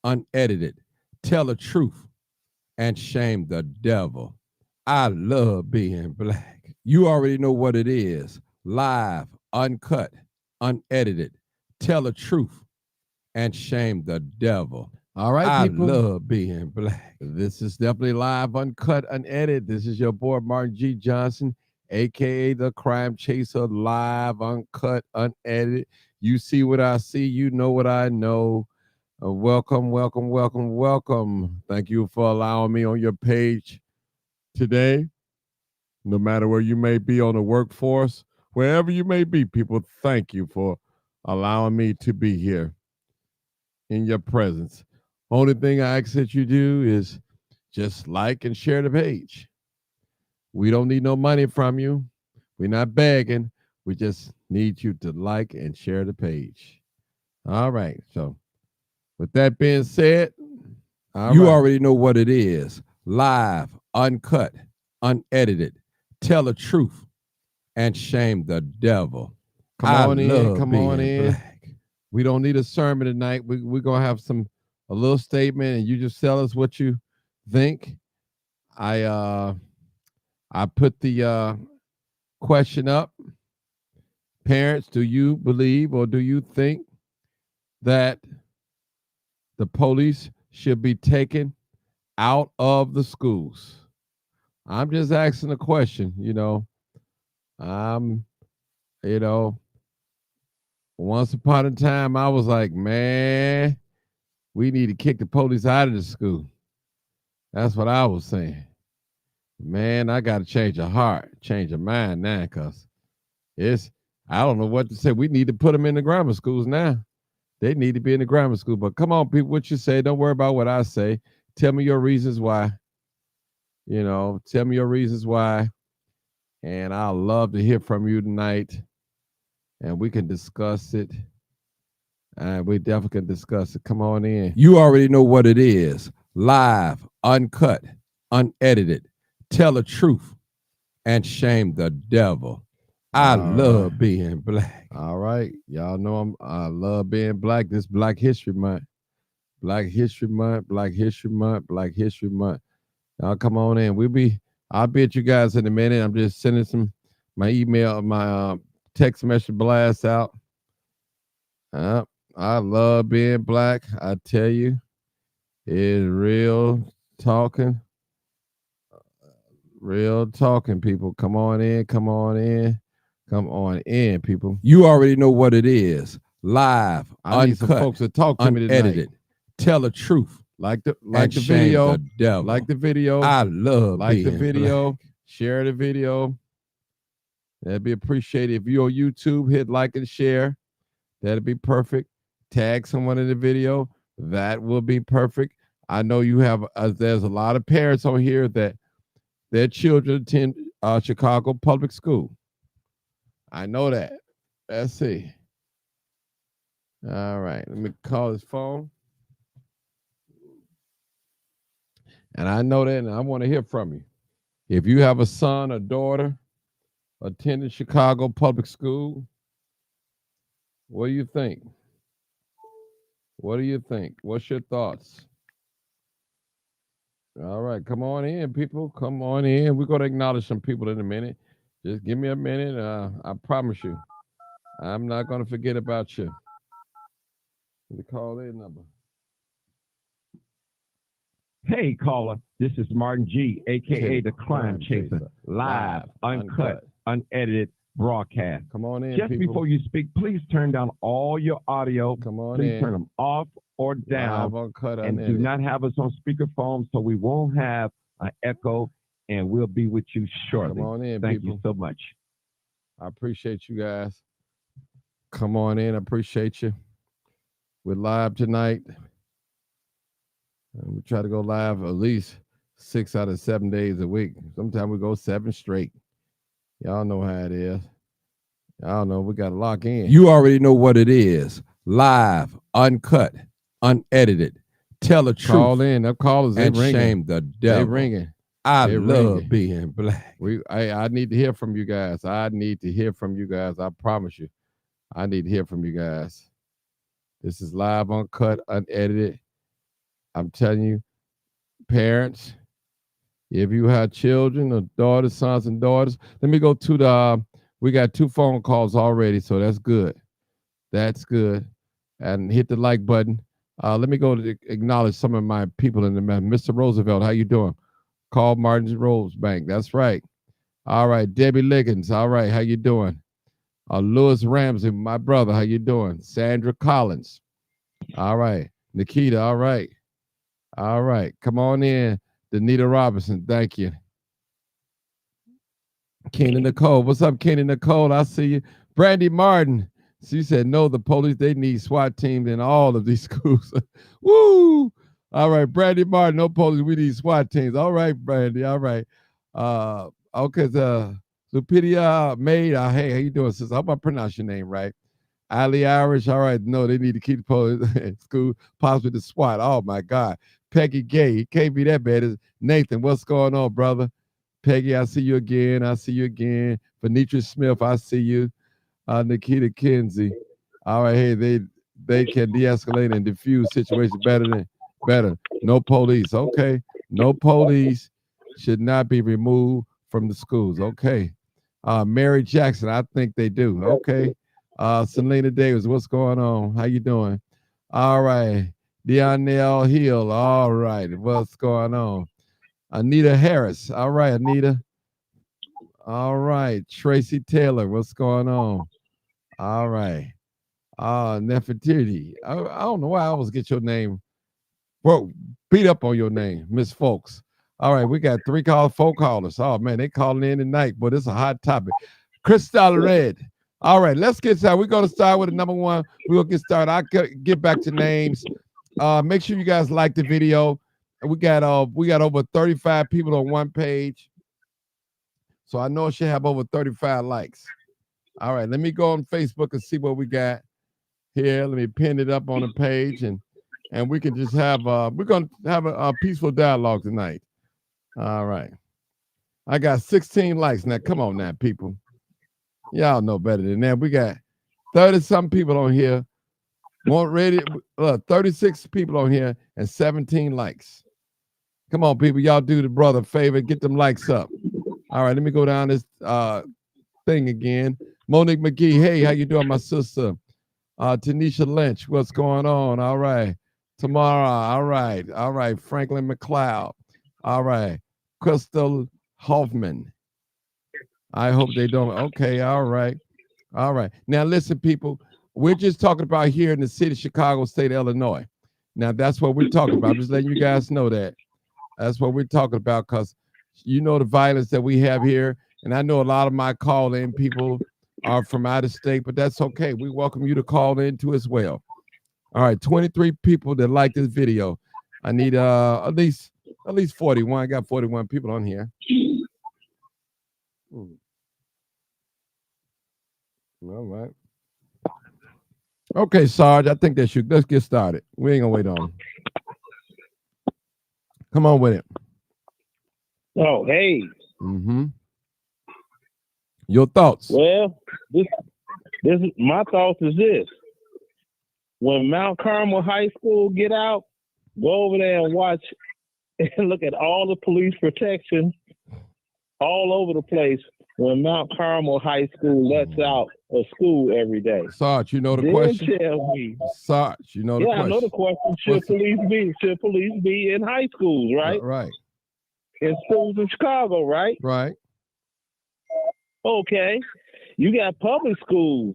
unedited, tell the truth, and shame the devil. I love being black. You already know what it is. Live, uncut, unedited, tell the truth, and shame the devil. All right, I people. love being black. This is definitely live, uncut, unedited. This is your boy Martin G. Johnson, aka the Crime Chaser, live, uncut, unedited. You see what I see, you know what I know. Welcome, welcome, welcome, welcome. Thank you for allowing me on your page today. No matter where you may be on the workforce, wherever you may be, people, thank you for allowing me to be here in your presence. Only thing I ask that you do is just like and share the page. We don't need no money from you. We're not begging. We just need you to like and share the page. All right. So, with that being said, all You right. already know what it is. Live, uncut, unedited, tell the truth, and shame the devil. Come I on in. love Come on being in. black. We don't need a sermon tonight. We're going to have a little statement, and you just tell us what you think. I uh I put the question up. Parents, do you believe or do you think that the police should be taken out of the schools? I'm just asking a question, I'm, you know, once upon a time I was like, man, we need to kick the police out of the school. That's what I was saying. Man, I got to change a heart, change a mind now, because it's, I don't know what to say. We need to put them in the grammar schools now. They need to be in the grammar school. But come on, people, what you say? Don't worry about what I say. Tell me your reasons why. Tell me your reasons why. And I'll love to hear from you tonight. And we can discuss it. And we definitely can discuss it. Come on in. You already know what it is. Live, uncut, unedited, tell the truth, and shame the devil. I All right. love being black. All right. Y'all know I love being black. This Black History Month. Black History Month, Black History Month, Black History Month. Y'all come on in. I'll be at you guys in a minute. I'm just sending my email, my text message blast out. Uh, I love being black. I tell you, it's talking, real talking, people. Come on in, come on in, come on in, people. You already know what it is. Live, I need some uncut, folks to talk to me tonight. unedited, tell the truth, Like the and shame the like devil. the video, I love like the being black. video, share the video. That'd be appreciated. If you're on YouTube, hit like and share. That'd be perfect. Tag someone in the video. That will be perfect. I know you have. There's a lot of parents on here that their children attend Chicago public school. I know that. Let's see. All right. Let me call his phone. And I know that, and I want to hear from you. If you have a son or daughter attending Chicago public school, what do you think? What do you think? What's your thoughts? All right, come on in, people. Come on in. We're going to acknowledge some people in a minute. Just give me a minute. I promise you, I'm not going to forget about you. The call in number. Hey, caller, this is Martin G, aka the Crime Chaser, live, uncut, unedited broadcast. Come on in, Just people. before you speak, please turn down all your audio. Come on Please in. turn them off or down, Live, uncut, and do unedited. not have us on speakerphone so we won't have an echo. And we'll be with you shortly. Come on in, Thank people. you so much. I appreciate you guys. Come on in. I appreciate you. We're live tonight. And we try to go live at least 6 out of 7 days a week. Sometimes we go 7 straight. Y'all know how it is. Y'all know we got to lock in. You already know what it is. Live, uncut, unedited, tell the truth, Call in. Them callers, they and ringing. shame the devil. They ringing. I They love ringing. being black. I need to hear from you guys. I need to hear from you guys. I promise you. I need to hear from you guys. This is live, uncut, unedited. I'm telling you, parents, if you have children or daughters, sons and daughters, let me go to the, we got 2 phone calls already, so that's good. That's good. And hit the like button. Let me go to acknowledge some of my people in the man. Mr. Roosevelt, how you doing? Carl Martin Rosebank, that's right. All right, Debbie Liggins, all right, how you doing? Lewis Ramsey, my brother, how you doing? Sandra Collins, all right. Nikita, all right. All right, come on in. Danita Robinson, thank you. Kenny Nicole, what's up, Kenny Nicole? I see you. Brandy Martin, she said, no, the police, they need SWAT teams in all of these schools. Woo! All right, Brandy Martin, no police, we need SWAT teams. All right, Brandy, all right. Okay, Lupidia Maid, hey, how you doing, sister? I hope I pronounce your name right. Ali Irish, all right, no, they need to keep the police in school, possibly the SWAT. Oh, my God. Peggy Gay, he can't be that bad. Nathan, what's going on, brother? Peggy, I see you again. I see you again. Venitra Smith, I see you. Nikita Kinsey. All right, hey, they can de-escalate and diffuse situations better. No police. Okay. No police should not be removed from the schools. Okay. Mary Jackson, I think they do. Okay. Selena Davis, what's going on? How you doing? All right. Deonell Hill. All right. What's going on? Anita Harris. All right, Anita. All right. Tracy Taylor. What's going on? All right. Nefertiti. I don't know why I always get your name. Bro, beat up on your name, Miss Folks. All right, we got 4 callers. Oh man, they calling in tonight, but it's a hot topic. Crystal Red. All right, let's get started. We're gonna start with the number 1. We'll get started. I'll get back to names. Make sure you guys like the video. We got over 35 people on one page. So I know it should have over 35 likes. All right, let me go on Facebook and see what we got here. Let me pin it up on the page and we can just have we're gonna have a peaceful dialogue tonight. All right. I got 16 likes. Now come on now, people. Y'all know better than that. We got 30-some people on here. 36 people on here and 17 likes. Come on, people. Y'all do the brother a favor. Get them likes up. All right, let me go down this thing again. Monique McGee, hey, how you doing, my sister? Tanisha Lynch, what's going on? All right. Tamara, all right. All right. Franklin McLeod. All right. Crystal Hoffman. I hope they don't. Okay, all right. All right. Now, listen, people, we're just talking about here in the city of Chicago, state of Illinois. Now, that's what we're talking about. I'm just letting you guys know that. That's what we're talking about because you know the violence that we have here. And I know a lot of my call-in people are from out of state, but that's okay. We welcome you to call in too as well. All right, 23 people that like this video. I need at least 41. I got 41 people on here. All right. Okay, Sarge, I think that should. Let's get started. We ain't gonna wait on. Come on with it. Oh, hey. Mm-hmm. Your thoughts? Well, this is my thoughts is this. When Mount Carmel High School get out, go over there and watch and look at all the police protection all over the place when Mount Carmel High School lets out a school every day. Sarge, you know the then question? Tell me. Sarge, you know the question? Yeah, I know the question. Should police be in high schools, right? Right. In schools in Chicago, right? Right. Okay. You got public schools.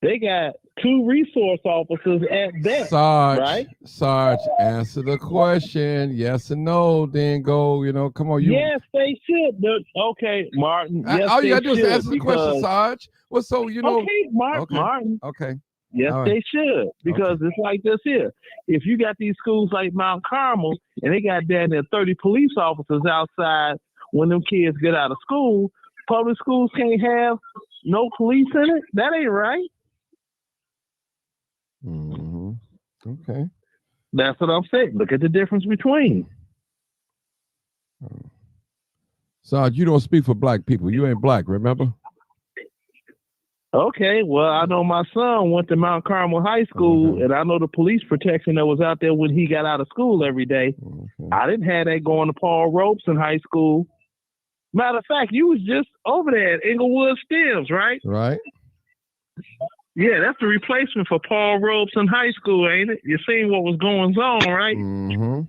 They got 2 resource officers at best, Sarge, right? Sarge, answer the question. Yes or no, then go, come on. Yes, they should. Okay, Martin. Yes, all you got to do is should, answer the question, Sarge. Well, so, Okay, Martin. Okay. Yes, right. they should. Because it's like this here. If you got these schools like Mount Carmel and they got down there 30 police officers outside when them kids get out of school, public schools can't have no police in it? That ain't right. Mm-hmm. Okay. That's what I'm saying. Look at the difference between. Sarge, you don't speak for black people. You ain't black, remember? Okay, well, I know my son went to Mount Carmel High School, Okay. and I know the police protection that was out there when he got out of school every day. Okay. I didn't have that going to Paul Robeson High School. Matter of fact, you was just over there at Inglewood Stems, right? Right. Yeah, that's the replacement for Paul Robeson High School, ain't it? You seen what was going on, right? Mm-hmm.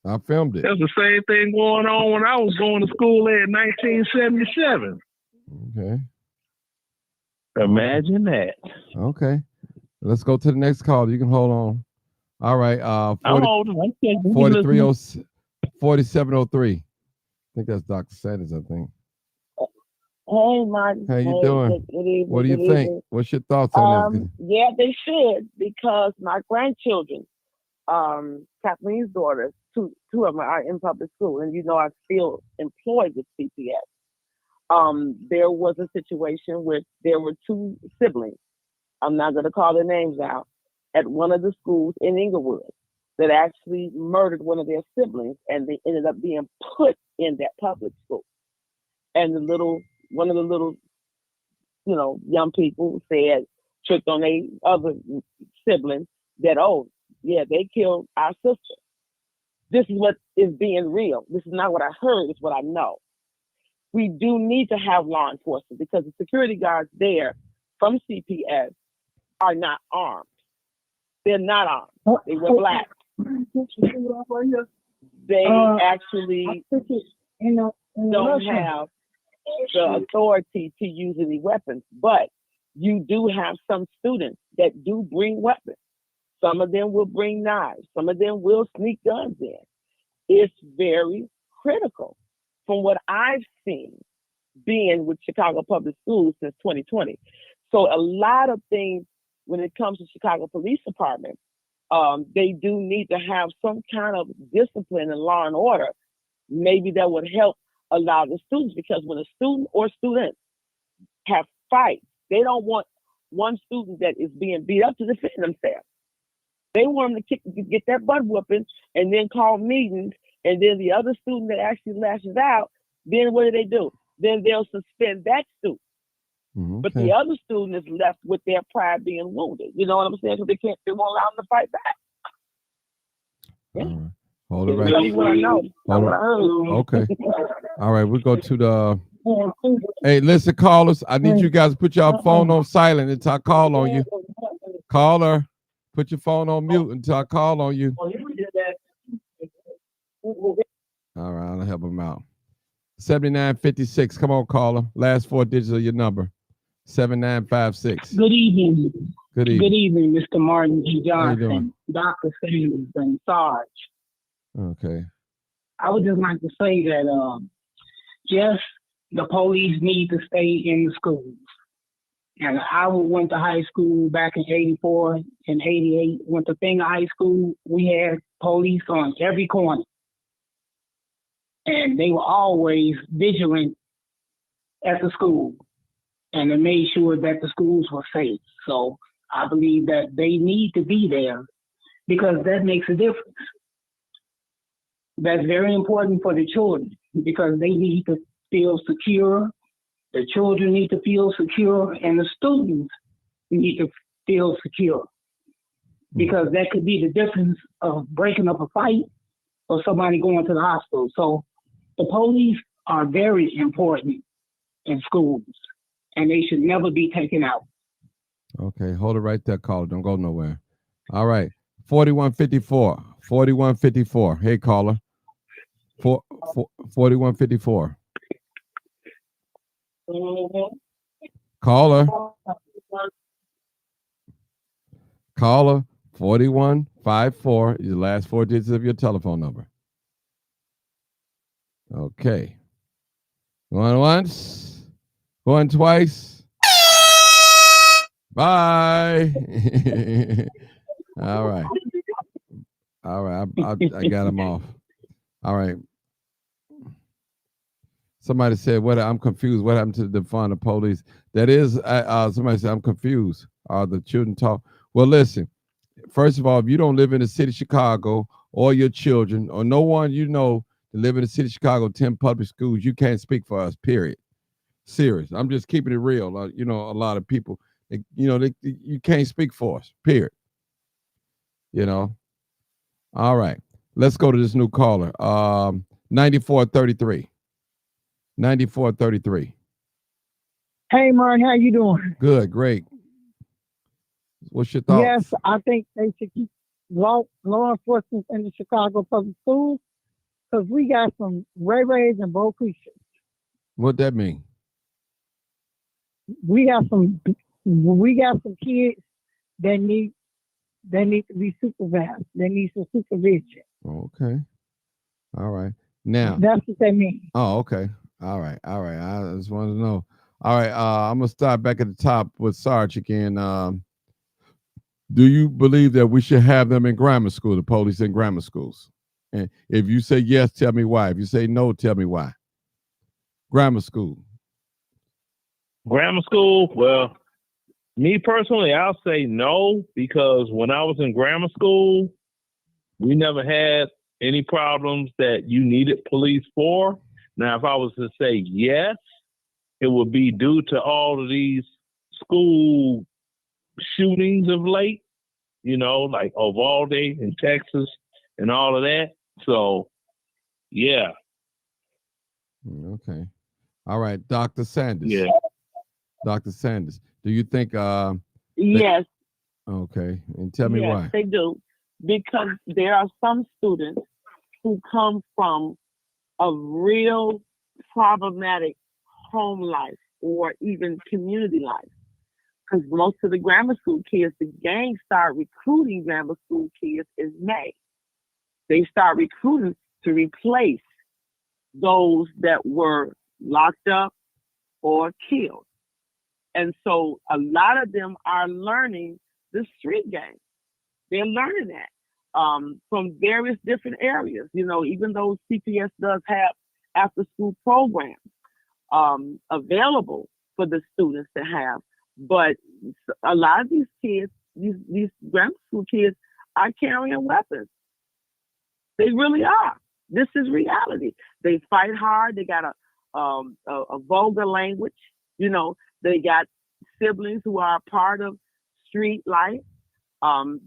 I filmed it. That's the same thing going on when I was going to school there in 1977. Okay. Imagine that. Okay. Let's go to the next call. You can hold on. All right. I'm 40, holding. I'm checking. 4703. I think that's Dr. Sanders, I think. Hey, Martin. How you Hey, doing? Good evening. What do you good think? evening. What's your thoughts on this? Yeah, they should, because my grandchildren, Kathleen's daughters, two of them are in public school, and I'm still employed with CPS. There was a situation where there were two siblings. I'm not going to call their names out, at one of the schools in Inglewood that actually murdered one of their siblings, and they ended up being put in that public school. And one of the little, young people said, tricked on their other siblings that, oh, yeah, they killed our sister. This is what is being real. This is not what I heard, it's what I know. We do need to have law enforcement, because the security guards there from CPS are not armed. They're not armed. They wear black. They actually don't have the authority to use any weapons, but you do have some students that do bring weapons. Some of them will bring knives. Some of them will sneak guns in. It's very critical from what I've seen being with Chicago Public Schools since 2020. So a lot of things when it comes to Chicago Police Department, they do need to have some kind of discipline and law and order. Maybe that would help allow the students, because when a student or students have fights, they don't want one student that is being beat up to defend themselves. They want them to get that butt whooping and then call meetings, and then the other student that actually lashes out, then what do? Then they'll suspend that student. Okay. But the other student is left with their pride being wounded. You know what I'm saying? So they won't allow them to fight back. Yeah. All right. Hold it That's right. what I know. That's what I heard. Okay. All right. We go to the. Hey, listen, callers. I need you guys to put your phone on silent until I call on you. Caller, put your phone on mute until I call on you. All right. I'll help him out. 7956. Come on, caller. Last four digits of your number. 7956. Good evening. Good Good evening. evening, Mr. Martin G. How you doing? Johnson, Dr. Sanders, and Sarge. Okay. I would just like to say that just the police need to stay in the schools. And I went to high school back in 84 and 88. Went to Finger High School. We had police on every corner. And they were always vigilant at the school. And they made sure that the schools were safe. So I believe that they need to be there, because that makes a difference. That's very important for the children, because they need to feel secure. The children need to feel secure, and the students need to feel secure, because that could be the difference of breaking up a fight or somebody going to the hospital. So the police are very important in schools, and they should never be taken out. Okay. Hold it right there, caller. Don't go nowhere. All right. 4154. 4154. Hey, caller. 4154. Caller. Caller 4154 is the last four digits of your telephone number. Okay. Going once, going twice. Bye. All right. All right. I got him off. All right. Somebody said, "What? I'm confused. What happened to the defund the police?" That is, somebody said, "I'm confused." The children talk. Well, listen. First of all, if you don't live in the city of Chicago, or your children, or no one you know to live in the city of Chicago, 10 public schools, you can't speak for us. Period. serious. I'm just keeping it real. You know, a lot of people, you can't speak for us, period. You know. All right. Let's go to this new caller. 9433. 9433. Hey, Martin, how you doing? Good, great. What's your thoughts? Yes, I think they should keep law enforcement in the Chicago public schools because we got some Ray-Rays and Bo Creatures. What that mean? We got some kids that need to be supervised. They need some supervision. Okay. All right. Now. That's what they mean. Oh, okay. All right. All right. I just wanted to know. All right. I'm gonna start back at the top with Sarge again. Do you believe that we should have them in grammar school, the police in grammar schools? And if you say yes, tell me why. If you say no, tell me why. Grammar school. Grammar school, well, me personally, I'll say no, because when I was in grammar school, we never had any problems that you needed police for. Now, if I was to say yes, it would be due to all of these school shootings of late, like Uvalde in Texas and all of that. So, yeah. Okay. All right. Dr. Sanders. Yeah. Dr. Sanders, do you think Yes. Okay. And tell me yes, why. They do. Because there are some students who come from a real problematic home life or even community life. Because most of the grammar school kids, the gangs start recruiting grammar school kids in May. They start recruiting to replace those that were locked up or killed. And so a lot of them are learning the street game. They're learning that from various different areas. Even though CPS does have after-school programs available for the students to have, but a lot of these kids, these grammar school kids, are carrying weapons. They really are. This is reality. They fight hard. They got a vulgar language. They got siblings who are a part of street life.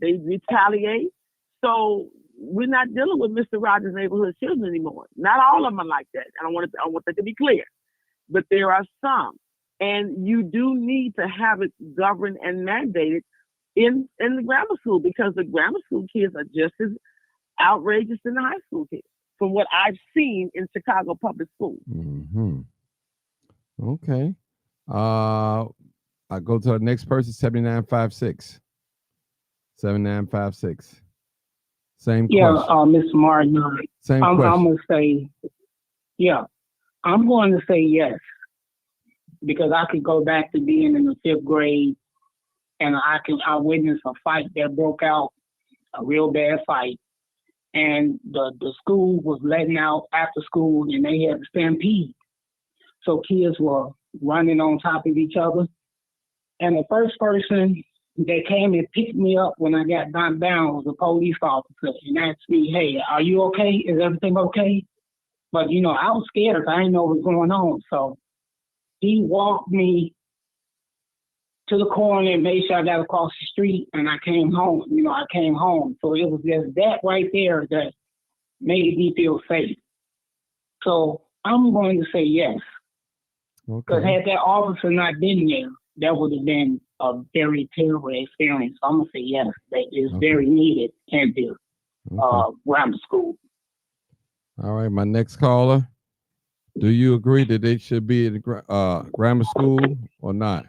They retaliate. So we're not dealing with Mr. Rogers' neighborhood children anymore. Not all of them are like that. I want that to be clear. But there are some. And you do need to have it governed and mandated in the grammar school, because the grammar school kids are just as outrageous than the high school kids, from what I've seen in Chicago public schools. Mm-hmm. Okay. I go to the next person, 7956. 7956. Same question. Mr. Martin. Same I'm question. going to say, yeah. I'm going to say yes, because I could go back to being in the 5th grade, and I witnessed a fight that broke out, a real bad fight, and the school was letting out after school, and they had a stampede. So kids were running on top of each other, and the first person that came and picked me up when I got knocked down was a police officer, and asked me, "Hey, are you okay? Is everything okay?" But I was scared because I didn't know what was going on. So he walked me to the corner and made sure I got across the street, and I came home. I came home. So it was just that right there that made me feel safe. So I'm going to say yes. Because had that officer not been there, that would have been a very terrible experience. So I'm going to say yes. That is very needed in the grammar school. All right, my next caller. Do you agree that they should be in grammar school or not?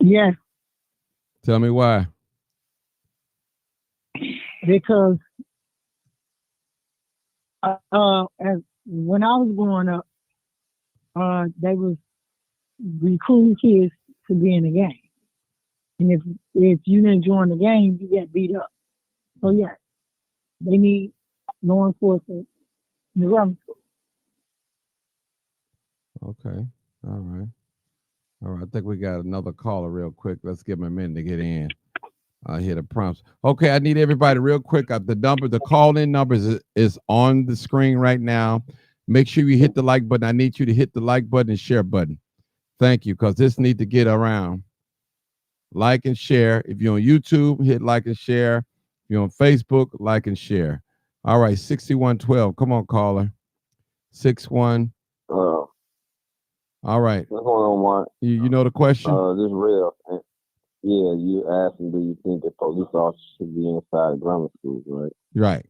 Yes. Tell me why. Because as when I was growing up, they was recruiting kids to be in the game, and if you didn't join the game, you get beat up. So yeah, they need law enforcement in the grammar school. Okay. All right. All right. I think we got another caller real quick. Let's give him a minute to get in. I hear the prompts. Okay, I need everybody real quick. The call-in numbers is on the screen right now. Make sure you hit the like button. I need you to hit the like button and share button. Thank you, because this needs to get around. Like and share. If you're on YouTube, hit like and share. If you're on Facebook, like and share. All right, 6112. Come on, caller. 61. All right. What's going on, Mark? You know the question? This is real. Yeah, you asked me, do you think that police officers should be inside grammar schools, right? Right.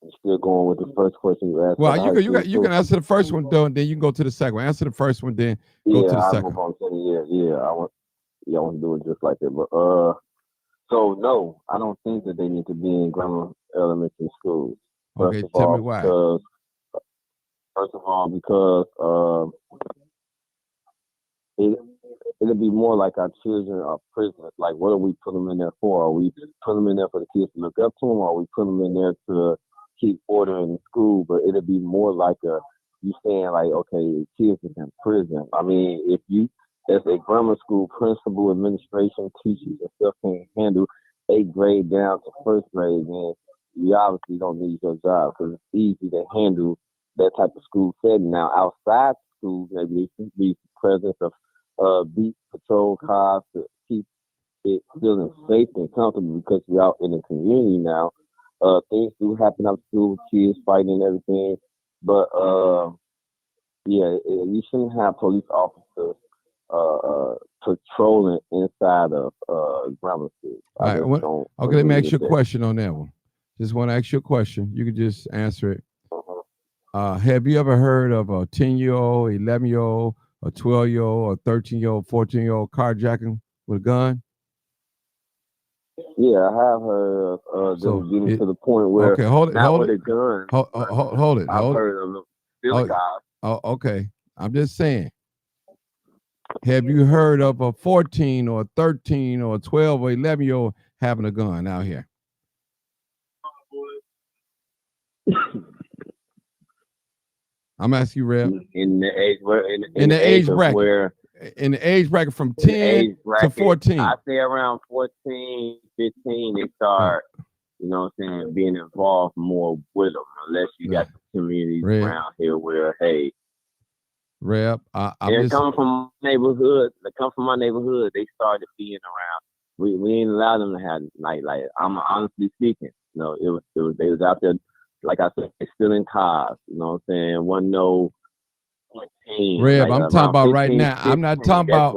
I'm still going with the first question you asked. Well, you can answer the first one, though, and then you can go to the second one. Answer the first one, then go to the second one. I want to do it just like that. But so no, I don't think that they need to be in grammar elementary schools. Okay, tell me why. First of all, because it'll be more like our children are prisoners. Like, what are we putting them in there for? Are we putting them in there for the kids to look up to them, or are we putting them in there to keep order in the school? But it'll be more like you saying like, okay, kids is in prison. I mean, if you as a grammar school principal, administration, teachers, and stuff can't handle 8th grade down to 1st grade, then you obviously don't need your job, because it's easy to handle that type of school setting. Now, outside schools, maybe there should be presence of beat patrol cars to keep it feeling safe and comfortable, because we're out in the community now. Things do happen up school, kids fighting and everything, but you shouldn't have police officers patrolling inside of grammar schools. Okay, let me ask you a question on that one. Just want to ask you a question. You can just answer it. Have you ever heard of a 10-year-old, 11-year-old, a 12-year-old, a 13-year-old, 14-year-old carjacking with a gun? Yeah, I have heard of them getting to the point where hold it. A gun. Hold it. I've heard of them stealing guys. Oh, okay. I'm just saying. Have you heard of a 14 or a 13 or a 12 or 11-year-old having a gun out here? I'm asking you, Rev. In the age bracket from 10 to 14. I say around 14, 15, they start, you know what I'm saying, being involved more with them, unless you got the communities around here where, hey, Rep, they come from neighborhood. They come from my neighborhood. They started being around. We ain't allowed them to have like. I'm honestly speaking. You know, they was out there, like I said, stealing cars. You know what I'm saying? One no. Reb, I'm talking about right now. I'm not talking about.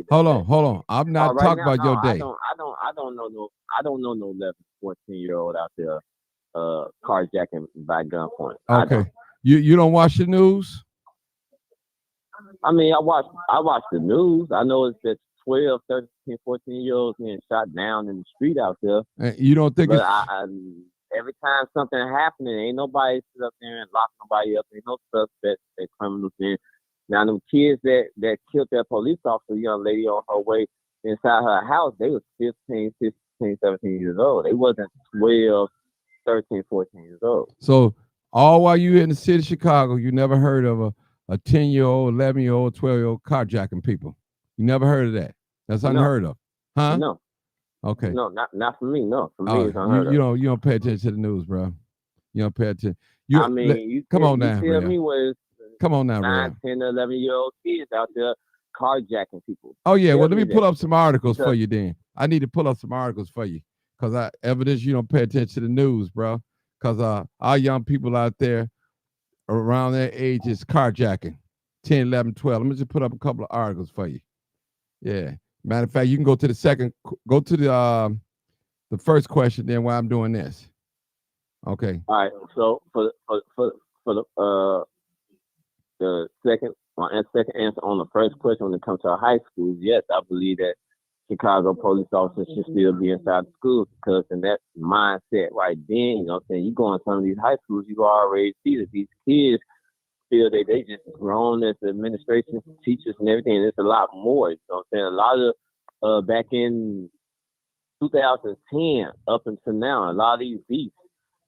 Hold on. I'm not talking about your day. I don't know no 11, 14-year-old out there carjacking by gunpoint. Okay. You don't watch the news? I mean, I watch the news. I know it's that 12, 13, 14-year-olds being shot down in the street out there. And you don't think every time something happening, ain't nobody sit up there and lock nobody up. Ain't no suspects that criminals in. Now, them kids that killed that police officer, young lady on her way inside her house, they was 15, 16, 17 years old. They wasn't 12, 13, 14 years old. So all while you in the city of Chicago, you never heard of a 10-year-old, 11-year-old, 12-year-old carjacking people. You never heard of that. That's unheard of. Huh? No. Okay. No, not for me. No, for me, it's unheard of. You don't pay attention to the news, bro. You don't pay attention. Come on now, come on now, 9, 10, 11-year-old kids out there carjacking people. Oh yeah. Well, let me pull up some articles for you. Then I need to pull up some articles for you, because evidence you don't pay attention to the news, bro. Because our young people out there around that age is carjacking, 10, 11, 12. Let me just put up a couple of articles for you. Yeah. Matter of fact, you can go to the first question then while I'm doing this. Okay. All right. So for the second answer on the first question, when it comes to our high schools, yes, I believe that Chicago police officers should still be inside the schools, because in that mindset right then, you know what I'm saying, you go in some of these high schools, you already see that these kids feel that they just grown as administration, teachers and everything. And it's a lot more, you know what I'm saying? A lot of back in 2010 up until now, a lot of these beefs,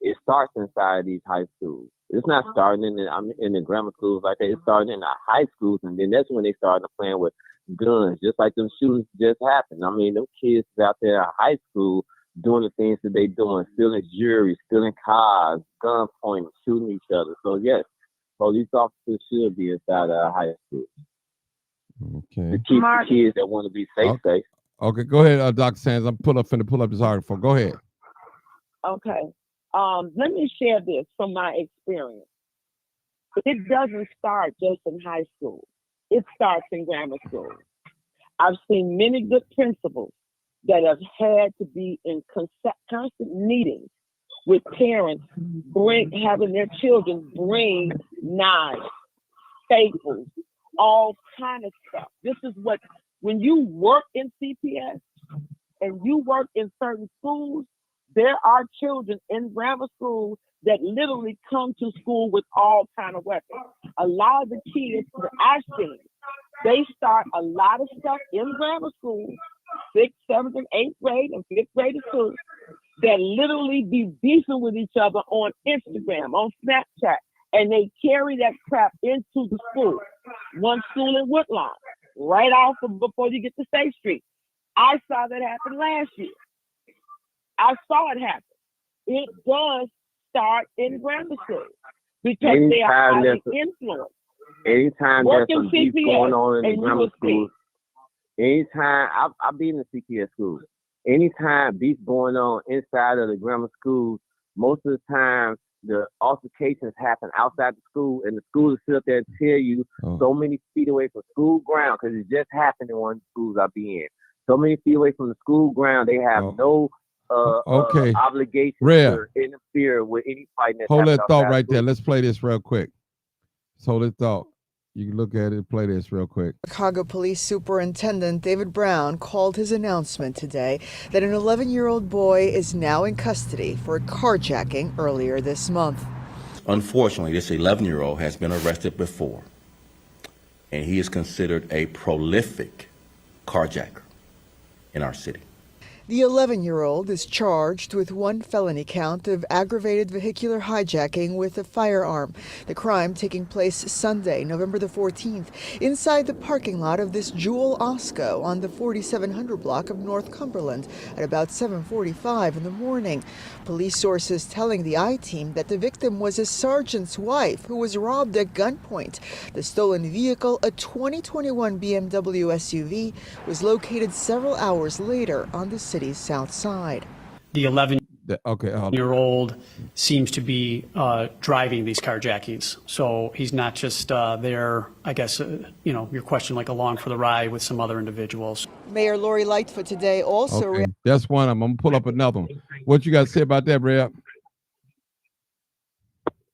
it starts inside these high schools. It's not starting in the grammar schools like that. It's starting in the high schools, and then that's when they started playing with guns, just like them shootings just happened. I mean, them kids out there in high school doing the things that they doing, stealing jewelry, stealing cars, gun pointing, shooting each other. So yes, police officers should be inside our high school Okay. to keep Mark. the kids that want to be safe. Okay, go ahead, Dr. Sanders. I'm finna pull up this article. Go ahead. Okay. Let me share this from my experience. It doesn't start just in high school. It starts in grammar school. I've seen many good principals that have had to be in constant meetings with parents, having their children bring knives, staples, all kind of stuff. This is what, when you work in CPS and you work in certain schools, there are children in grammar school that literally come to school with all kind of weapons. A lot of the kids that I've seen, they start a lot of stuff in grammar school, 6th, 7th, and 8th grade and 5th grade school, that literally be beefing with each other on Instagram, on Snapchat, and they carry that crap into the school. One school in Woodlawn, right off of before you get to State Street. I saw that happen last year. I saw it happen. It does start in grammar school because they are highly influenced. Anytime there's Working some beef CPS, going on in the and you grammar will school, anytime I've been in the CPS school, anytime beef going on inside of the grammar school, most of the time the altercations happen outside the school, and the school will sit up there and tell you so many feet away from school ground, because it just happened in one of the schools I be in. So many feet away from the school ground, they have no obligation to interfere with any fighting that's Hold happening that thought outside right school. there. Let's play this real quick. Let's hold that thought. You can look at it, play this real quick. Chicago Police Superintendent David Brown called his announcement today that an 11-year-old boy is now in custody for carjacking earlier this month. Unfortunately, this 11-year-old has been arrested before, and he is considered a prolific carjacker in our city. The 11-year-old is charged with one felony count of aggravated vehicular hijacking with a firearm. The crime taking place Sunday, November the 14th, inside the parking lot of this Jewel Osco on the 4700 block of North Cumberland at about 7:45 in the morning. Police sources telling the I-Team that the victim was a sergeant's wife who was robbed at gunpoint. The stolen vehicle, a 2021 BMW SUV, was located several hours later on the city's south side. The 11-year-old seems to be driving these carjackings. So he's not just there, I guess, your question, like along for the ride with some other individuals. Mayor Lori Lightfoot today also... That's one of them. I'm going to pull up another one. What you got to say about that, Reb?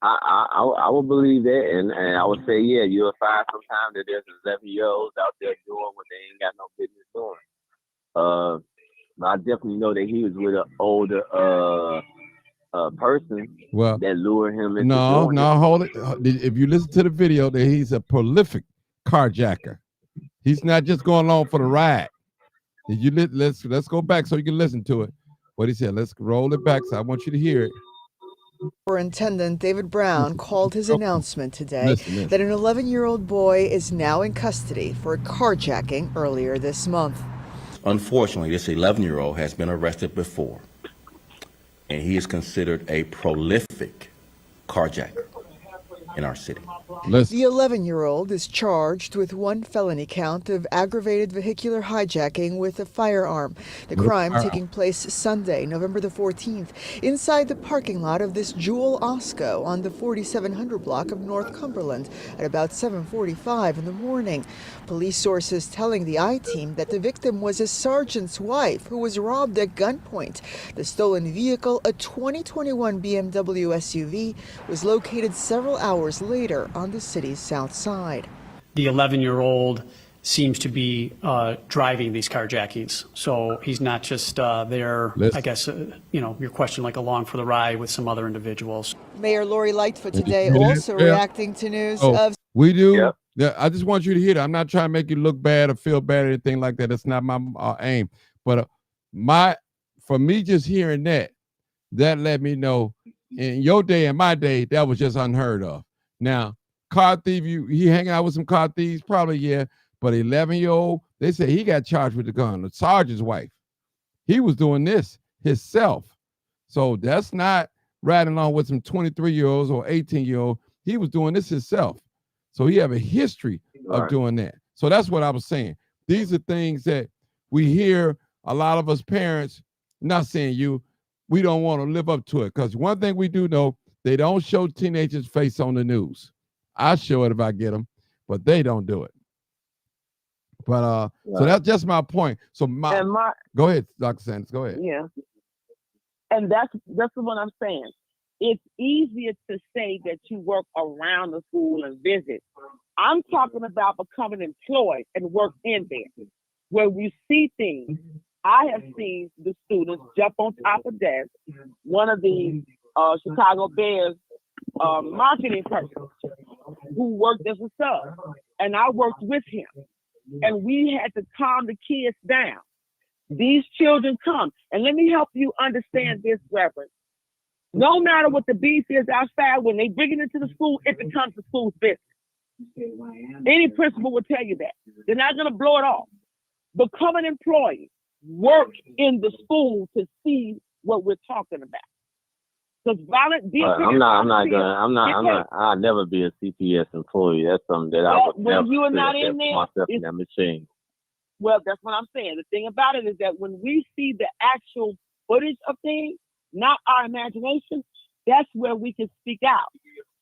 I would believe that, and I would say, yeah, you'll find sometimes that there's 11-year-olds out there doing what they ain't got no business doing. I definitely know that he was with an older person that lured him into doing it. Hold it. If you listen to the video, that he's a prolific carjacker. He's not just going along for the ride. Let's go back so you can listen to it. What he said. Let's roll it back. So I want you to hear it. Superintendent David Brown called his announcement today that an 11-year-old boy is now in custody for carjacking earlier this month. Unfortunately, this 11-year-old has been arrested before, and he is considered a prolific carjacker in our city. The 11-year-old is charged with one felony count of aggravated vehicular hijacking with a firearm. The crime taking place Sunday, November the 14th, inside the parking lot of this Jewel Osco on the 4700 block of North Cumberland at about 7:45 in the morning. Police sources telling the I-Team that the victim was a sergeant's wife who was robbed at gunpoint. The stolen vehicle, a 2021 BMW SUV, was located several hours later on the city's south side. The 11-year-old seems to be driving these carjackings. So he's not just there, I guess, your question, like along for the ride with some other individuals. Mayor Lori Lightfoot today also reacting to news of... We do. Yeah, I just want you to hear that. I'm not trying to make you look bad or feel bad or anything like that. That's not my aim. But for me, just hearing that let me know in your day and my day, that was just unheard of. Now, car thief, he hanging out with some car thieves, probably, yeah. But 11-year-old, they say he got charged with the gun. The sergeant's wife. He was doing this. himself. So that's not riding along with some 23-year-olds or 18-year-old. He was doing this himself. So he have a history of doing that. So that's what I was saying. These are things that we hear a lot of us parents, not saying you, we don't want to live up to it. Because one thing we do know, they don't show teenagers' face on the news. I show it if I get them, but they don't do it. But so that's just my point. So go ahead, Dr. Sanders, go ahead. Yeah. And that's what I'm saying. It's easier to say that you work around the school and visit. I'm talking about becoming employed and work in there, where we see things. I have seen the students jump on top of desks. One of the Chicago Bears marketing person who worked as a sub, and I worked with him, and we had to calm the kids down. These children come, and let me help you understand this, Reverend. No matter what the beef is outside, when they bring it into the school, it becomes the school's business. Any principal will tell you that. They're not going to blow it off. Become an employee. Work in the school to see what we're talking about. Because I'll never be a CPS employee. That's something that I would never you are not in there, myself in that machine. Well, that's what I'm saying. The thing about it is that when we see the actual footage of things, not our imagination, that's where we can speak out.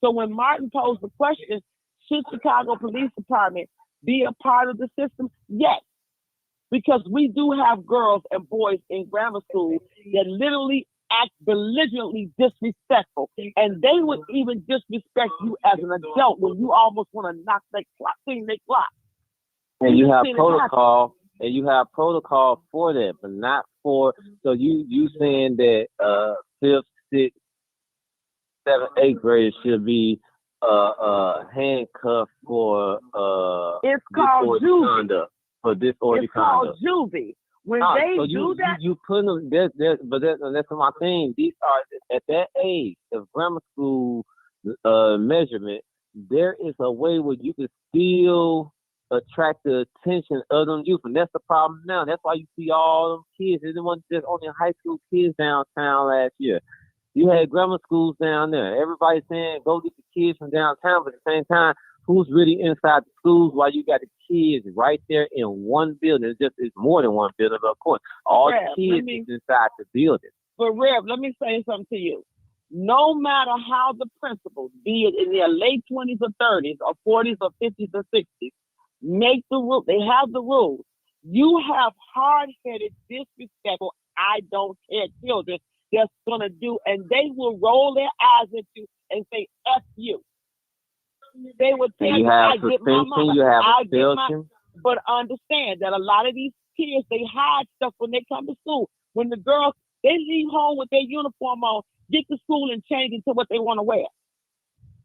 So when Martin posed the question, should Chicago Police Department be a part of the system? Yes, because we do have girls and boys in grammar school that literally act belligerently disrespectful, and they would even disrespect you as an adult when you almost want to knock their clock. And you have protocol, and you have protocol for that, but not for. So you saying that 5th, 6th, 7th, 8th graders should be handcuffed for it's called juvie. For disorderly conduct. It's called juvie. When so you put them there, but that's my thing. These are at that age of grammar school measurement. There is a way where you can still attract the attention of them youth, and that's the problem now. That's why you see all them kids. There wasn't just only high school kids downtown last year. You had grammar schools down there. Everybody's saying go get the kids from downtown, but at the same time, who's really inside the schools while you got the kids right there in one building? It's more than one building, of course. All the kids is inside the building. But Rev, let me say something to you. No matter how the principals, be it in their late 20s or 30s or 40s or 50s or 60s, make the rule. They have the rules. You have hard-headed, disrespectful, I don't care children that's going to do, and they will roll their eyes at you and say, F you. They would tell you, I get my mama. But understand that a lot of these kids, they hide stuff when they come to school. When the girls, they leave home with their uniform on, get to school and change into what they want to wear.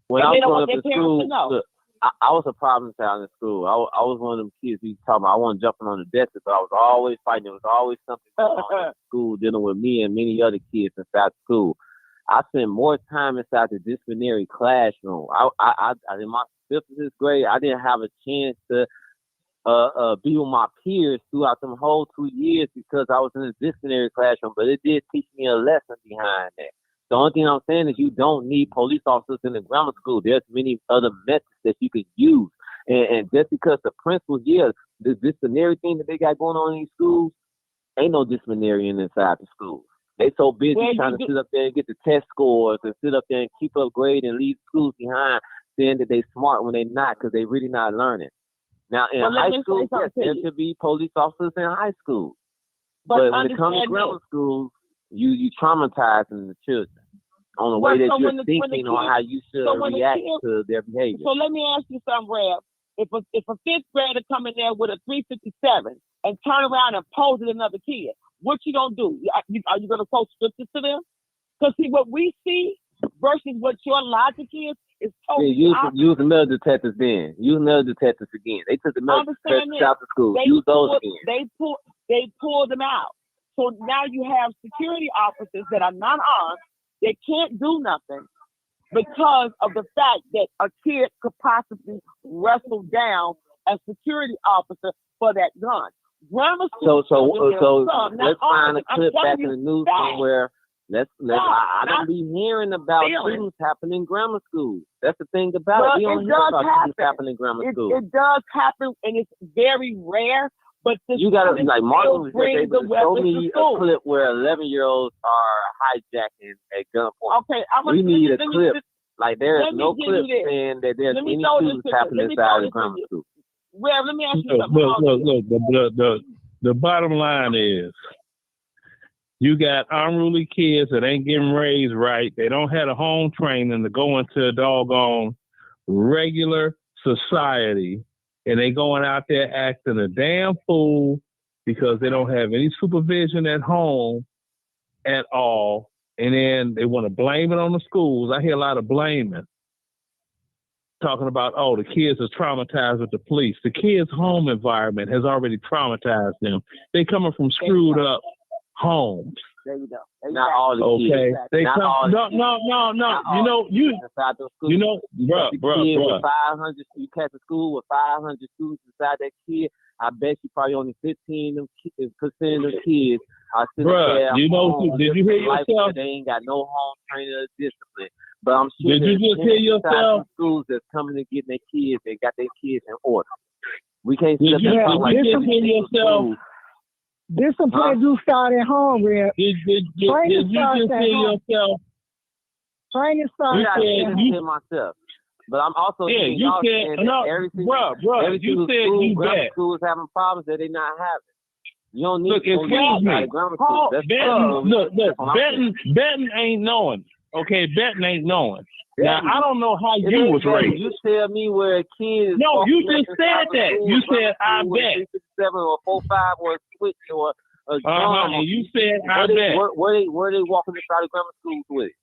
When I was going up to school, look, I was a problem child in school. I was one of them kids who talking about I wasn't jumping on the desk, but I was always fighting. There was always something going on in school dealing with me and many other kids inside school. I spent more time inside the disciplinary classroom. I in my 5th and 6th grade, I didn't have a chance to be with my peers throughout them whole 2 years because I was in the disciplinary classroom. But it did teach me a lesson behind that. The only thing I'm saying is you don't need police officers in the grammar school. There's many other methods that you could use. And just because the principals, the disciplinary thing that they got going on in these schools, ain't no disciplinarian inside the schools. They so busy trying to sit up there and get the test scores and sit up there and keep up grade and leave schools behind, saying that they smart when they not, because they really not learning. Now in high school, yes, there should be police officers in high school. But when it comes to grammar schools, you traumatizing the children on the way that you're thinking on how you should react to their behavior. So let me ask you something, Rev. If a 5th grader come in there with a 357 and turn around and pose at another kid, what you gonna do? Are you gonna quote scriptures to them? Because see, what we see versus what your logic is totally use the metal detectors then. Use metal detectors again. They took the metal detectors out of school. Use those again. They pulled them out. So now you have security officers that are not armed. They can't do nothing because of the fact that a kid could possibly wrestle down a security officer for that gun. Grammar school. So some. Now, let's find a I'm clip telling back in you the news facts. somewhere. I don't be hearing about feelings. shootings happening in grammar school. That's the thing about Well, it. We don't it hear does about happen. shootings happening in grammar school. It does happen, and it's very rare. But the You gotta students like Martin was still bring able the to show weapons me to school. a clip where 11-year-olds are hijacking at gunpoint. Okay, We need a clip. Like there is let me no give clip you this. saying that there's Let me any throw this shootings to you. happening Let me inside throw of this to grammar you. school. Rev, let me ask you something. Look. The bottom line is, you got unruly kids that ain't getting raised right. They don't have a home training to go into a doggone regular society, and they going out there acting a damn fool because they don't have any supervision at home at all. And then they want to blame it on the schools. I hear a lot of blaming. Talking about, oh, the kids are traumatized with the police. The kids' home environment has already traumatized them. They coming from screwed up homes. There you go. Not all the Okay. kids. They Not come. all the No. kids. Inside the school. Bruh. 500. You catch a school with 500 students inside that kid. I bet you probably only 15% of the kids are sitting there. Bruh, you know, did you hear yourself? They ain't got no home training or discipline. But I'm sure Did you just hear yourself? Schools that's coming and getting their kids, they got their kids in order. We can't Did sit you there like just hear yourself? This some play do start at home, Rev. Did you just hear yourself? Training starts at home. hear myself. But I'm also Yeah, you said no, bruh. You said you bet. Schools having problems that they not having. You don't need Look, to excuse me. grammar school. Betting ain't knowing. Okay, betting ain't knowing. Now I don't know how you was raised. You tell me where a kid is. No, you just said that. You said I bet. 7 or 4-5 or a switch or a drum. And you said I bet. Where they walking inside of grammar schools with it?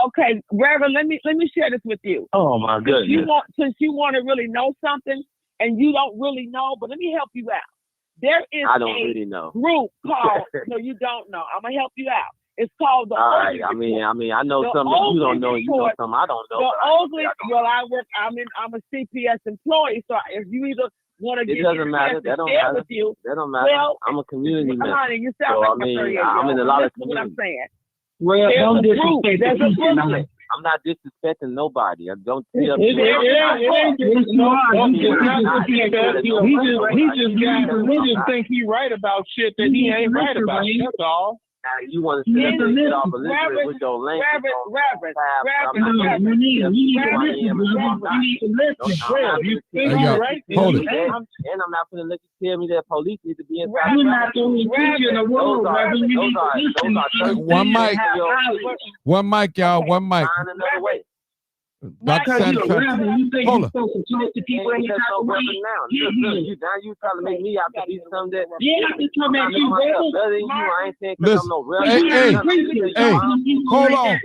Okay, Reverend, let me share this with you. Oh my goodness. Since you want to really know something and you don't really know, but let me help you out. There is I don't really know. Group called No, you don't know. I'm gonna help you out. It's called the All right. Oakley I mean, Report. I know The something you don't Oakley know. You know Report. something I don't know. The Oakley. Well, I'm a CPS employee, so if you either want to get It doesn't matter. That don't matter. with you, That don't matter. well, I'm a community member. honey, you sound So, like I mean, a 38 I'm in a lot of Listen to what I'm communities. saying. Well, There's don't a group. disrespect There's the a teacher. booklet. I'm not disrespecting nobody. I don't tell It people. ain't Yes, you are. he just think he right about shit that he ain't right about. That's all. Now, you want to sit there and get off Elizabeth with your language. You need to listen. You think Hey, he y'all, right? hold it. And I'm not going to let you tell me that police need to be inside. You're not the only teacher in the world, Reverend. You need to listen. One mic. One mic, y'all. One mic. Find another way. Dr. Because Sanders, you're a Reverend, you think hold you're on. supposed to talk to people any type of way. Now you trying to make me out to be something that. Yeah, I can come at you, brother. Better than you. I ain't saying Listen. because I'm no real. Hey, hold on.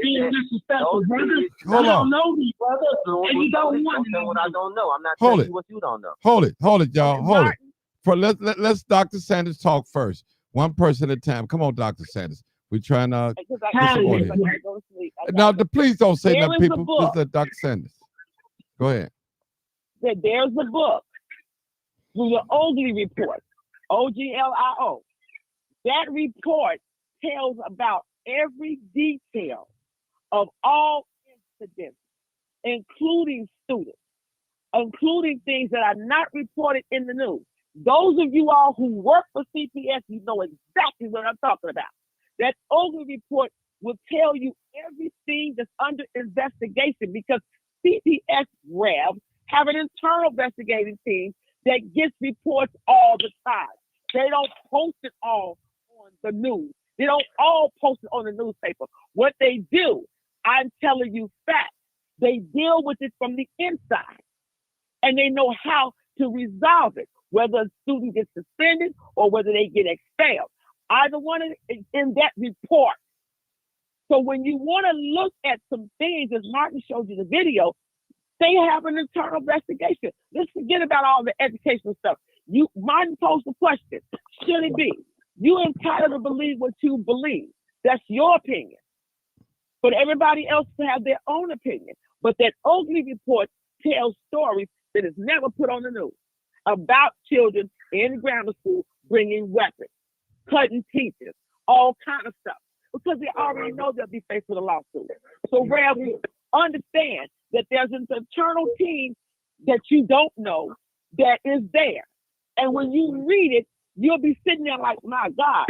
Hold on. I don't know me, brother. And you don't want to know what I don't know. I'm not Hold telling it. you what you don't know. Hold it, y'all. Hold it. Let's Dr. Sanders talk first. One person at a time. Come on, Dr. Sanders. We're trying to get some order here. Now, please don't say nothing, people. Just let Dr. Sanders. Go ahead. There's a book through the Oakley Report, OGLIO. That report tells about every detail of all incidents, including students, including things that are not reported in the news. Those of you all who work for CPS, you know exactly what I'm talking about. That Oakley Report will tell you everything that's under investigation because CPS Rev have an internal investigating team that gets reports all the time. They don't post it all on the news. They don't all post it on the newspaper. What they do, I'm telling you facts. They deal with it from the inside and they know how to resolve it, whether a student gets suspended or whether they get expelled. Either one is in that report. So when you want to look at some things, as Martin showed you the video, they have an internal investigation. Let's forget about all the educational stuff. Martin posed the question, should it be? You're entitled to believe what you believe. That's your opinion. But everybody else can have their own opinion. But that Oakley Report tells stories that is never put on the news about children in grammar school bringing weapons, cutting teachers, all kind of stuff, because they already know they'll be faced with a lawsuit. So, Rev, understand that there's an internal team that you don't know that is there. And when you read it, you'll be sitting there like, my God.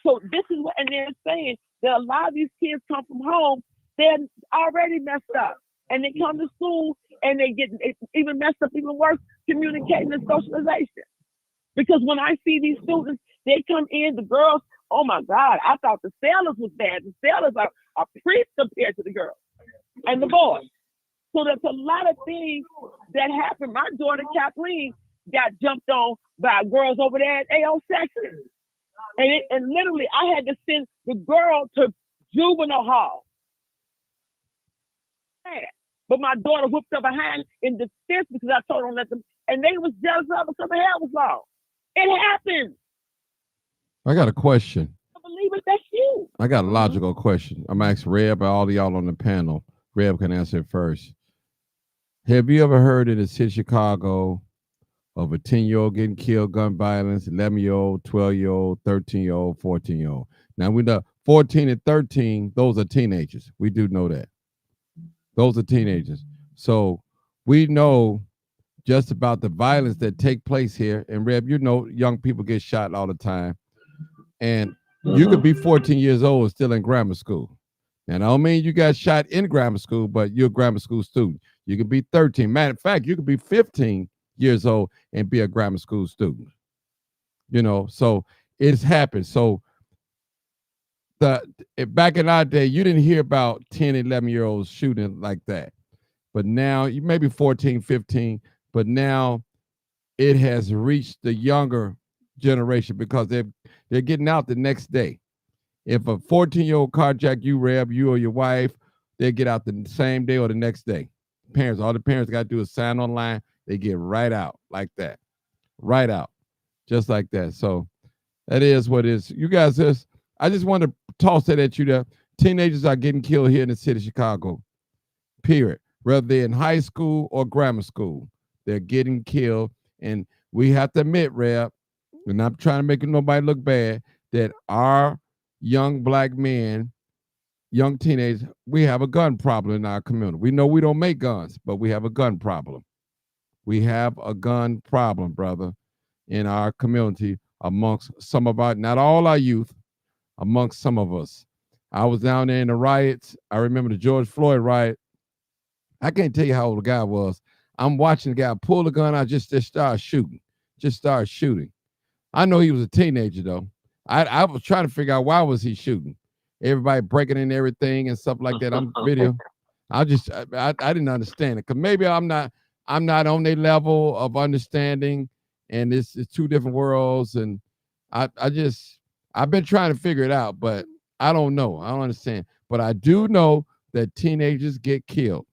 So this is what, and they're saying that a lot of these kids come from home, they're already messed up. And they come to school and they get even messed up, even worse, communicating and socialization. Because when I see these students, they come in, the girls, oh my God, I thought the sailors was bad. The sailors are priests compared to the girls and the boys. So there's a lot of things that happen. My daughter, Kathleen, got jumped on by girls over there at AO section. And literally, I had to send the girl to juvenile hall. But my daughter whooped her behind in defense because I told them let them, and they was jealous of her because her hair was long. It happened. I got a question. I believe it. That's you. I got a logical question. I'm asking Reb and all of y'all on the panel. Reb can answer it first. Have you ever heard in the city of Chicago of a 10-year-old getting killed, gun violence, 11-year-old, 12-year-old, 13-year-old, 14-year-old? Now, we know 14 and 13, those are teenagers. We do know that. Those are teenagers. So we know just about the violence that take place here. And Reb, you know, young people get shot all the time. And you could be 14 years old and still in grammar school. And I don't mean you got shot in grammar school, but you're a grammar school student. You could be 13. Matter of fact, you could be 15 years old and be a grammar school student. You know, so it's happened. So back in our day, you didn't hear about 10, 11-year-olds shooting like that. But now, you may be 14, 15, but now it has reached the younger generation because they're getting out the next day. If a 14-year-old carjack you, Reb, you or your wife, they get out the same day or the next day. All the parents got to do is sign online. They get right out like that. Right out. Just like that. So that is what it is. You guys, I just want to toss that at you there. Teenagers are getting killed here in the city of Chicago. Period. Whether they're in high school or grammar school, they're getting killed. And we have to admit, Reb, and I'm trying to make nobody look bad, that our young black men, young teenagers, we have a gun problem in our community. We know we don't make guns, but we have a gun problem. We have a gun problem, brother, in our community amongst some of our, not all our youth, amongst some of us. I was down there in the riots. I remember the George Floyd riot. I can't tell you how old the guy was. I'm watching the guy pull the gun out, just start shooting. I know he was a teenager, though. I was trying to figure out why was he shooting. Everybody breaking in everything and stuff like that on video. I didn't understand it because maybe I'm not on their level of understanding, and it's two different worlds. And I've been trying to figure it out, but I don't know. I don't understand. But I do know that teenagers get killed.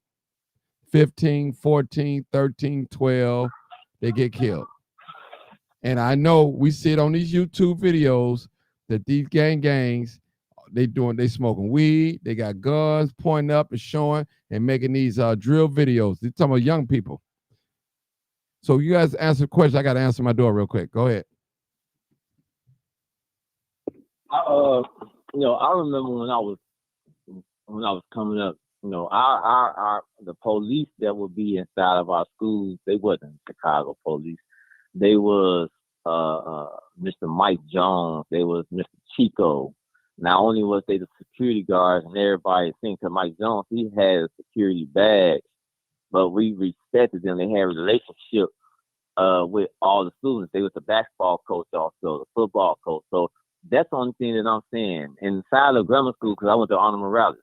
15, 14, 13, 12, they get killed. And I know we see it on these YouTube videos that these gangs, they smoking weed, they got guns pointing up and showing and making these drill videos. They're talking about young people. So you guys answer the question. I got to answer my door real quick. Go ahead. I remember when I was coming up, our the police that would be inside of our schools, they wasn't Chicago police. They was Mr. Mike Jones. They was Mr. Chico. Not only was they the security guards and everybody thinks that Mike Jones, he had a security badge, but we respected them. They had a relationship with all the students. They was the basketball coach also, the football coach. So that's the only thing that I'm saying. Inside of grammar school, because I went to Honor Morales,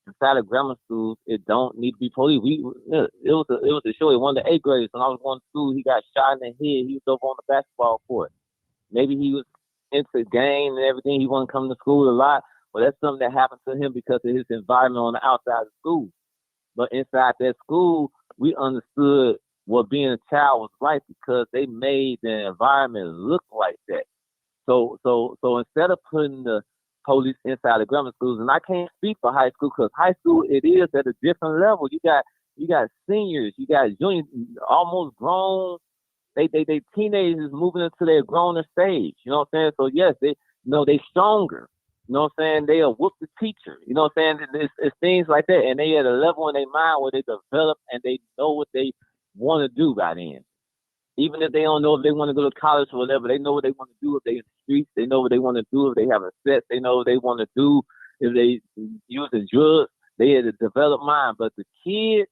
inside of grammar schools, it don't need to be police. It was a show. One of the 8th graders, when I was going to school, he got shot in the head. He was over on the basketball court. Maybe he was into the game and everything. He wasn't coming to school a lot. But that's something that happened to him because of his environment on the outside of school. But inside that school, we understood what being a child was like because they made the environment look like that. So instead of putting the police inside the grammar schools, and I can't speak for high school because high school, it is at a different level. You got seniors, you got juniors, almost grown they teenagers moving into their growner stage. You know what I'm saying? So yes, they stronger. You know what I'm saying? They'll whoop the teacher. You know what I'm saying? It's things like that. And they at a level in their mind where they develop and they know what they want to do by then. Even if they don't know if they want to go to college or whatever, they know what they want to do if they in the streets. They know what they want to do if they have a sex. They know what they want to do if they using drugs. They had a developed mind. But the kids,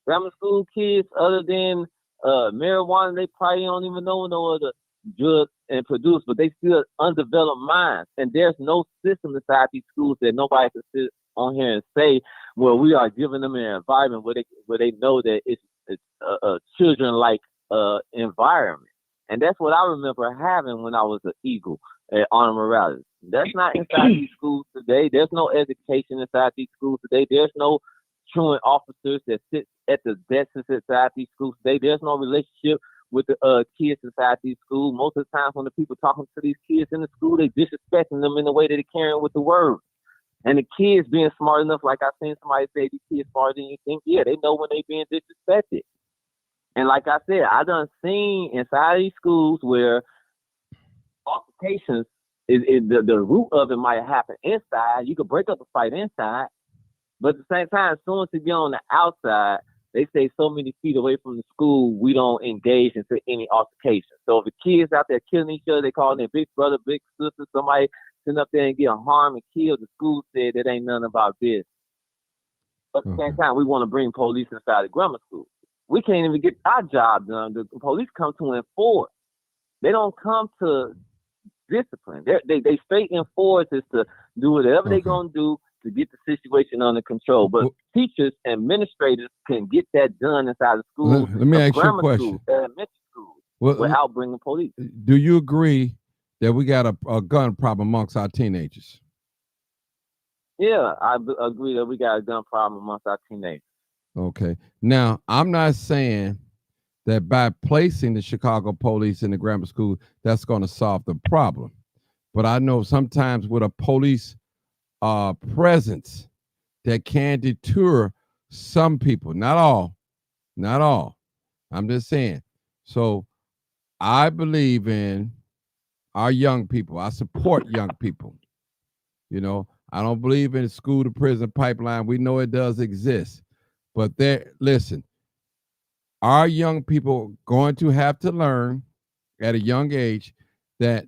grammar school kids, other than marijuana, they probably don't even know no other drugs and produce, but they still undeveloped minds. And there's no system inside these schools that nobody can sit on here and say, well, we are giving them an environment where they know that it's a children-like environment. And that's what I remember having when I was an Eagle at Honor Morales. That's not inside these schools today. There's no education inside these schools today. There's no truant officers that sit at the desks inside these schools today. There's no relationship with the kids inside these schools. Most of the times when the people talking to these kids in the school, they disrespecting them in the way that they're carrying with the word. And the kids being smart enough, like I seen somebody say, these kids smarter than you think. Yeah, they know when they being disrespected. And like I said, I done seen inside these schools where altercations the root of it might happen inside. You could break up a fight inside, but at the same time, as soon as you get on the outside, they say so many feet away from the school, we don't engage into any altercation. So if the kids out there killing each other, they call their big brother, big sister, somebody sitting up there and get harmed and killed, the school said that ain't none about this. But at the same time, we want to bring police inside the grammar school. We can't even get our job done. The police come to enforce. They don't come to discipline. They straight enforce is to do whatever they're going to do to get the situation under control. But teachers and administrators can get that done inside the school. Let me ask you a question. Elementary schools, without bringing police. Do you agree that we got a gun problem amongst our teenagers? Yeah, I agree that we got a gun problem amongst our teenagers. Okay. Now, I'm not saying that by placing the Chicago police in the grammar school, that's going to solve the problem. But I know sometimes with a police presence that can deter some people, not all. I'm just saying. So I believe in our young people. I support young people. You know, I don't believe in school to prison pipeline. We know it does exist. But listen, our young people going to have to learn at a young age that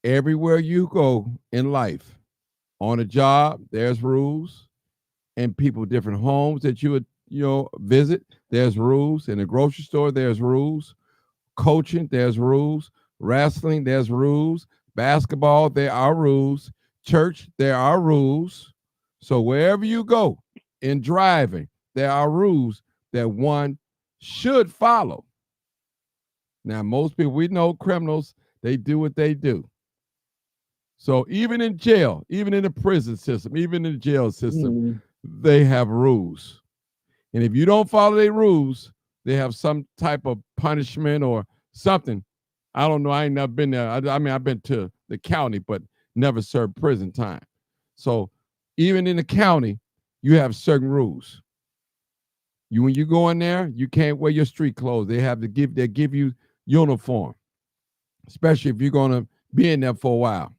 everywhere you go in life, on a job, there's rules, and people, different homes that you would, visit, there's rules. In the grocery store, there's rules. Coaching, there's rules. Wrestling, there's rules. Basketball, there are rules. Church, there are rules. So wherever you go in driving, there are rules that one should follow. Now, most people, we know criminals, they do what they do. So even in jail, even in the prison system, even in the jail system, they have rules. And if you don't follow their rules, they have some type of punishment or something. I don't know. I ain't never been there. I mean, I've been to the county, but never served prison time. So even in the county, you have certain rules. When you go in there, you can't wear your street clothes. They give you uniform, especially if you're going to be in there for a while.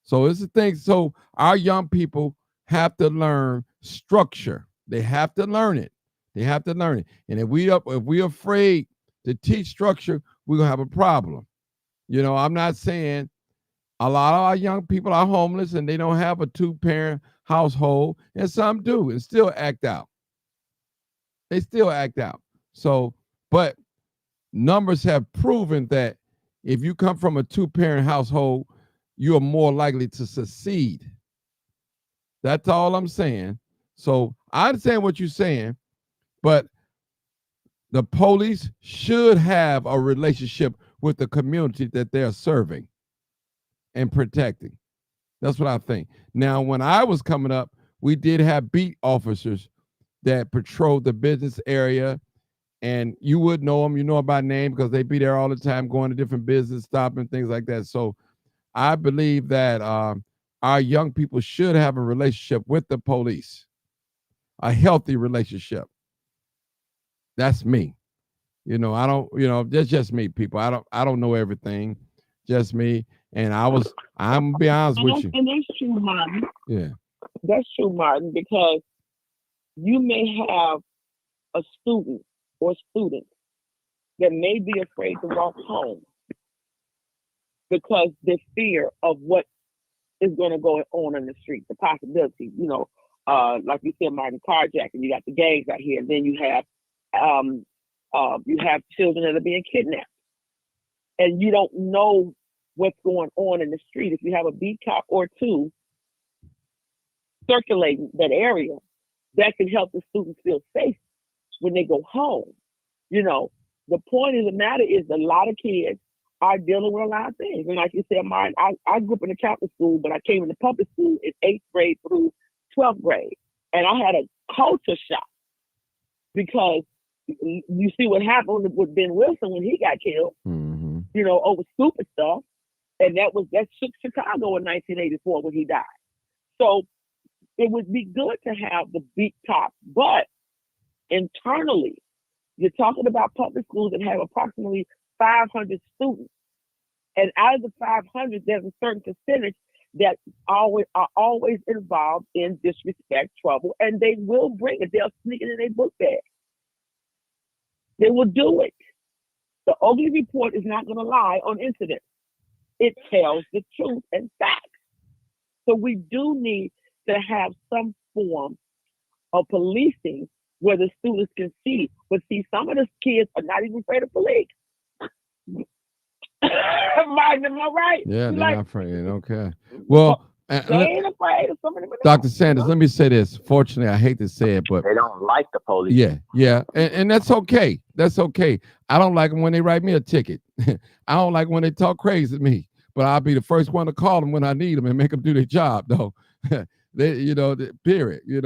So it's the thing. So our young people have to learn structure. They have to learn it. They have to learn it. And if we're afraid to teach structure, we're gonna have a problem. I'm not saying a lot of our young people are homeless and they don't have a 2-parent household, and some do and still act out. They still act out. So, but numbers have proven that if you come from a 2-parent household, you are more likely to succeed. That's all I'm saying. So I understand what you're saying, but the police should have a relationship with the community that they're serving and protecting. That's what I think. Now, when I was coming up, we did have beat officers that patrolled the business area, and you would know them. You know them by name because they be there all the time, going to different business, stopping, things like that. So I believe that our young people should have a relationship with the police, a healthy relationship. That's me. I don't, that's just me, people. I don't know everything. Just me. And I'm gonna be honest with you. And that's true, Martin. Yeah. That's true, Martin, because you may have a student or students that may be afraid to walk home because the fear of what is going to go on in the street, the possibility, like you said, Martin, carjacking, you got the gangs out here, and then you have children that are being kidnapped. And you don't know what's going on in the street. If you have a beat cop or two circulating that area, that can help the students feel safe when they go home. The point of the matter is a lot of kids are dealing with a lot of things. And like you said, Martin, I grew up in a Catholic school, but I came into public school in 8th grade through 12th grade. And I had a culture shock because you see what happened with Ben Wilson when he got killed, over stupid stuff. And that shook Chicago in 1984 when he died. So it would be good to have the beat cop, but internally, you're talking about public schools that have approximately 500 students. And out of the 500, there's a certain percentage that are always involved in disrespect, trouble, and they will bring it. They'll sneak it in their book bag. They will do it. The Oakley Report is not going to lie on incidents. It tells the truth and facts. So we do need to have some form of policing where the students can see. But see, some of the kids are not even afraid of police. Martin, am I right? Yeah, they're not afraid. Okay. Well, they ain't afraid of some of them. Dr. Sanders, let me say this. Fortunately, I hate to say it, but they don't like the police. Yeah. And that's okay. That's okay. I don't like them when they write me a ticket. I don't like when they talk crazy to me, but I'll be the first one to call them when I need them and make them do their job, though. Period. We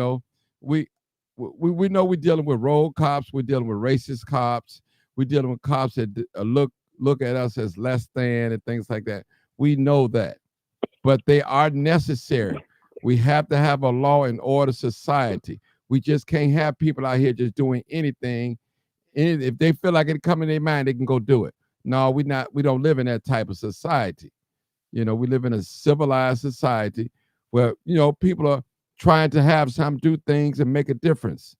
know we're dealing with road cops, we're dealing with racist cops, we're dealing with cops that look at us as less than and things like that. We know that, but they are necessary. We have to have a law and order society. We just can't have people out here just doing anything. And if they feel like it come in their mind, they can go do it. No, we don't live in that type of society. We live in a civilized society where, people are trying to have some do things and make a difference.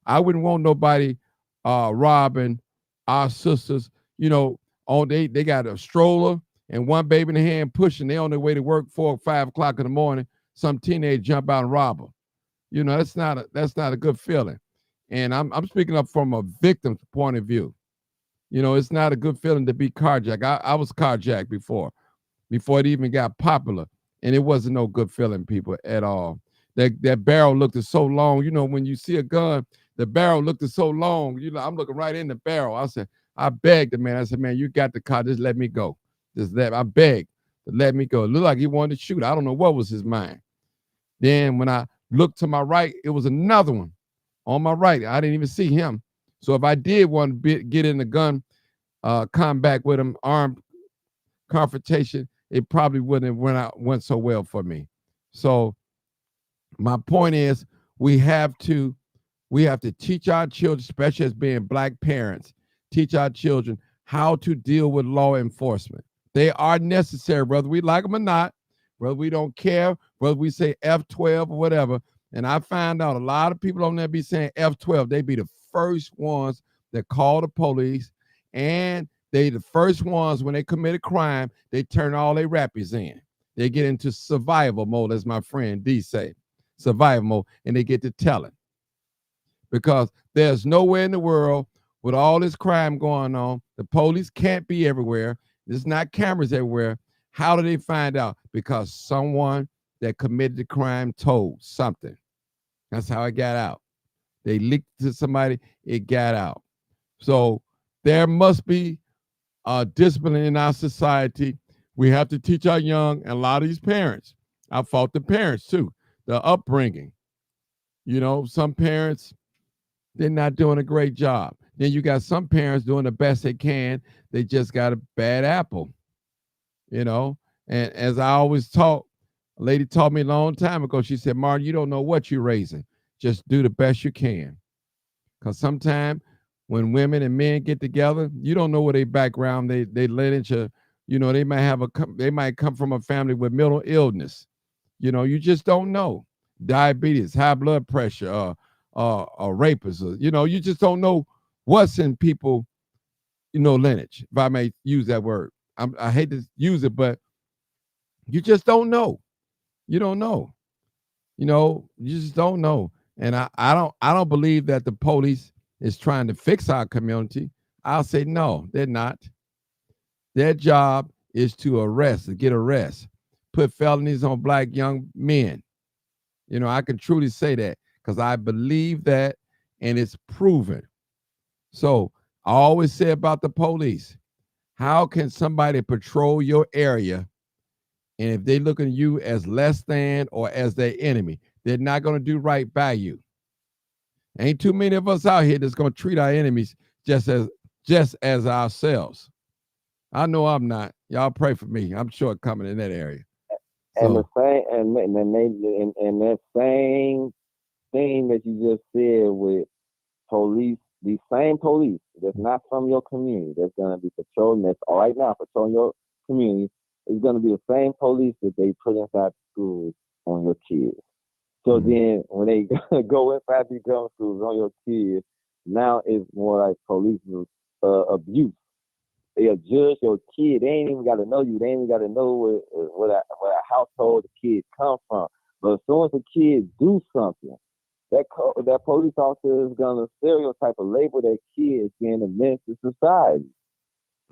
I wouldn't want nobody robbing our sisters. They got a stroller and one baby in the hand pushing. They on their way to work 4 or 5 o'clock in the morning. Some teenager jump out and rob them. That's not a good feeling. And I'm speaking up from a victim's point of view. It's not a good feeling to be carjacked. I was carjacked before it even got popular. And it wasn't no good feeling, people, at all. That barrel looked so long. When you see a gun, the barrel looked so long. I'm looking right in the barrel. I begged the man. I said, man, you got the car. Just let me go. I begged to let me go. It looked like he wanted to shoot. I don't know what was his mind. Then when I looked to my right, it was another one on my right. I didn't even see him. So if I did want to get in the gun combat with him, armed confrontation, it probably wouldn't have went so well for me. So my point is we have to teach our children, especially as being Black parents, teach our children how to deal with law enforcement. They are necessary, whether we like them or not, whether we don't care, whether we say F12 or whatever. And I find out a lot of people on there be saying F12. They be the first ones that call the police, and they the first ones when they commit a crime, they turn all their rappies in. They get into survival mode, as my friend D say, survival mode, and they get to telling. Because there's nowhere in the world with all this crime going on, the police can't be everywhere. There's not cameras everywhere. How do they find out? Because someone that committed the crime told something. That's how it got out. They leaked to somebody, it got out. So there must be discipline in our society. We have to teach our young, and a lot of these parents, I fault the parents too, the upbringing. Some parents, they're not doing a great job. Then you got some parents doing the best they can. They just got a bad apple, And as I always taught, a lady taught me a long time ago, she said, Martin, you don't know what you're raising. Just do the best you can. Because sometimes when women and men get together, you don't know what their background, they lineage, you know, they might come from a family with mental illness. You know, you just don't know. Diabetes, high blood pressure, rapists, you know, you just don't know what's in people, you know, lineage, if I may use that word. I hate to use it, but you just don't know. You don't know. You know, you just don't know. And I don't believe that the police is trying to fix our community. I'll say no, they're not. Their job is to get arrests, put felonies on black young men. You know, I can truly say that because I believe that, and it's proven. So I always say about the police, how can somebody patrol your area, and if they look at you as less than or as their enemy, they're not going to do right by you. Ain't too many of us out here that's going to treat our enemies just as ourselves. I know I'm not. Y'all pray for me. I'm shortcoming in that area. And the same, and that same thing that you just said with police, these same police that's not from your community, that's gonna be patrolling, that's right now patrolling your community, is gonna be the same police that they put inside schools on your kids. So then when they go inside these gun schools on your kids, now it's more like police abuse. They'll judge your kid. They ain't even got to know you. They ain't even got to know what a household the kid come from. But as soon as the kid do something, that police officer is gonna stereotype or label that kid as being a menace to society.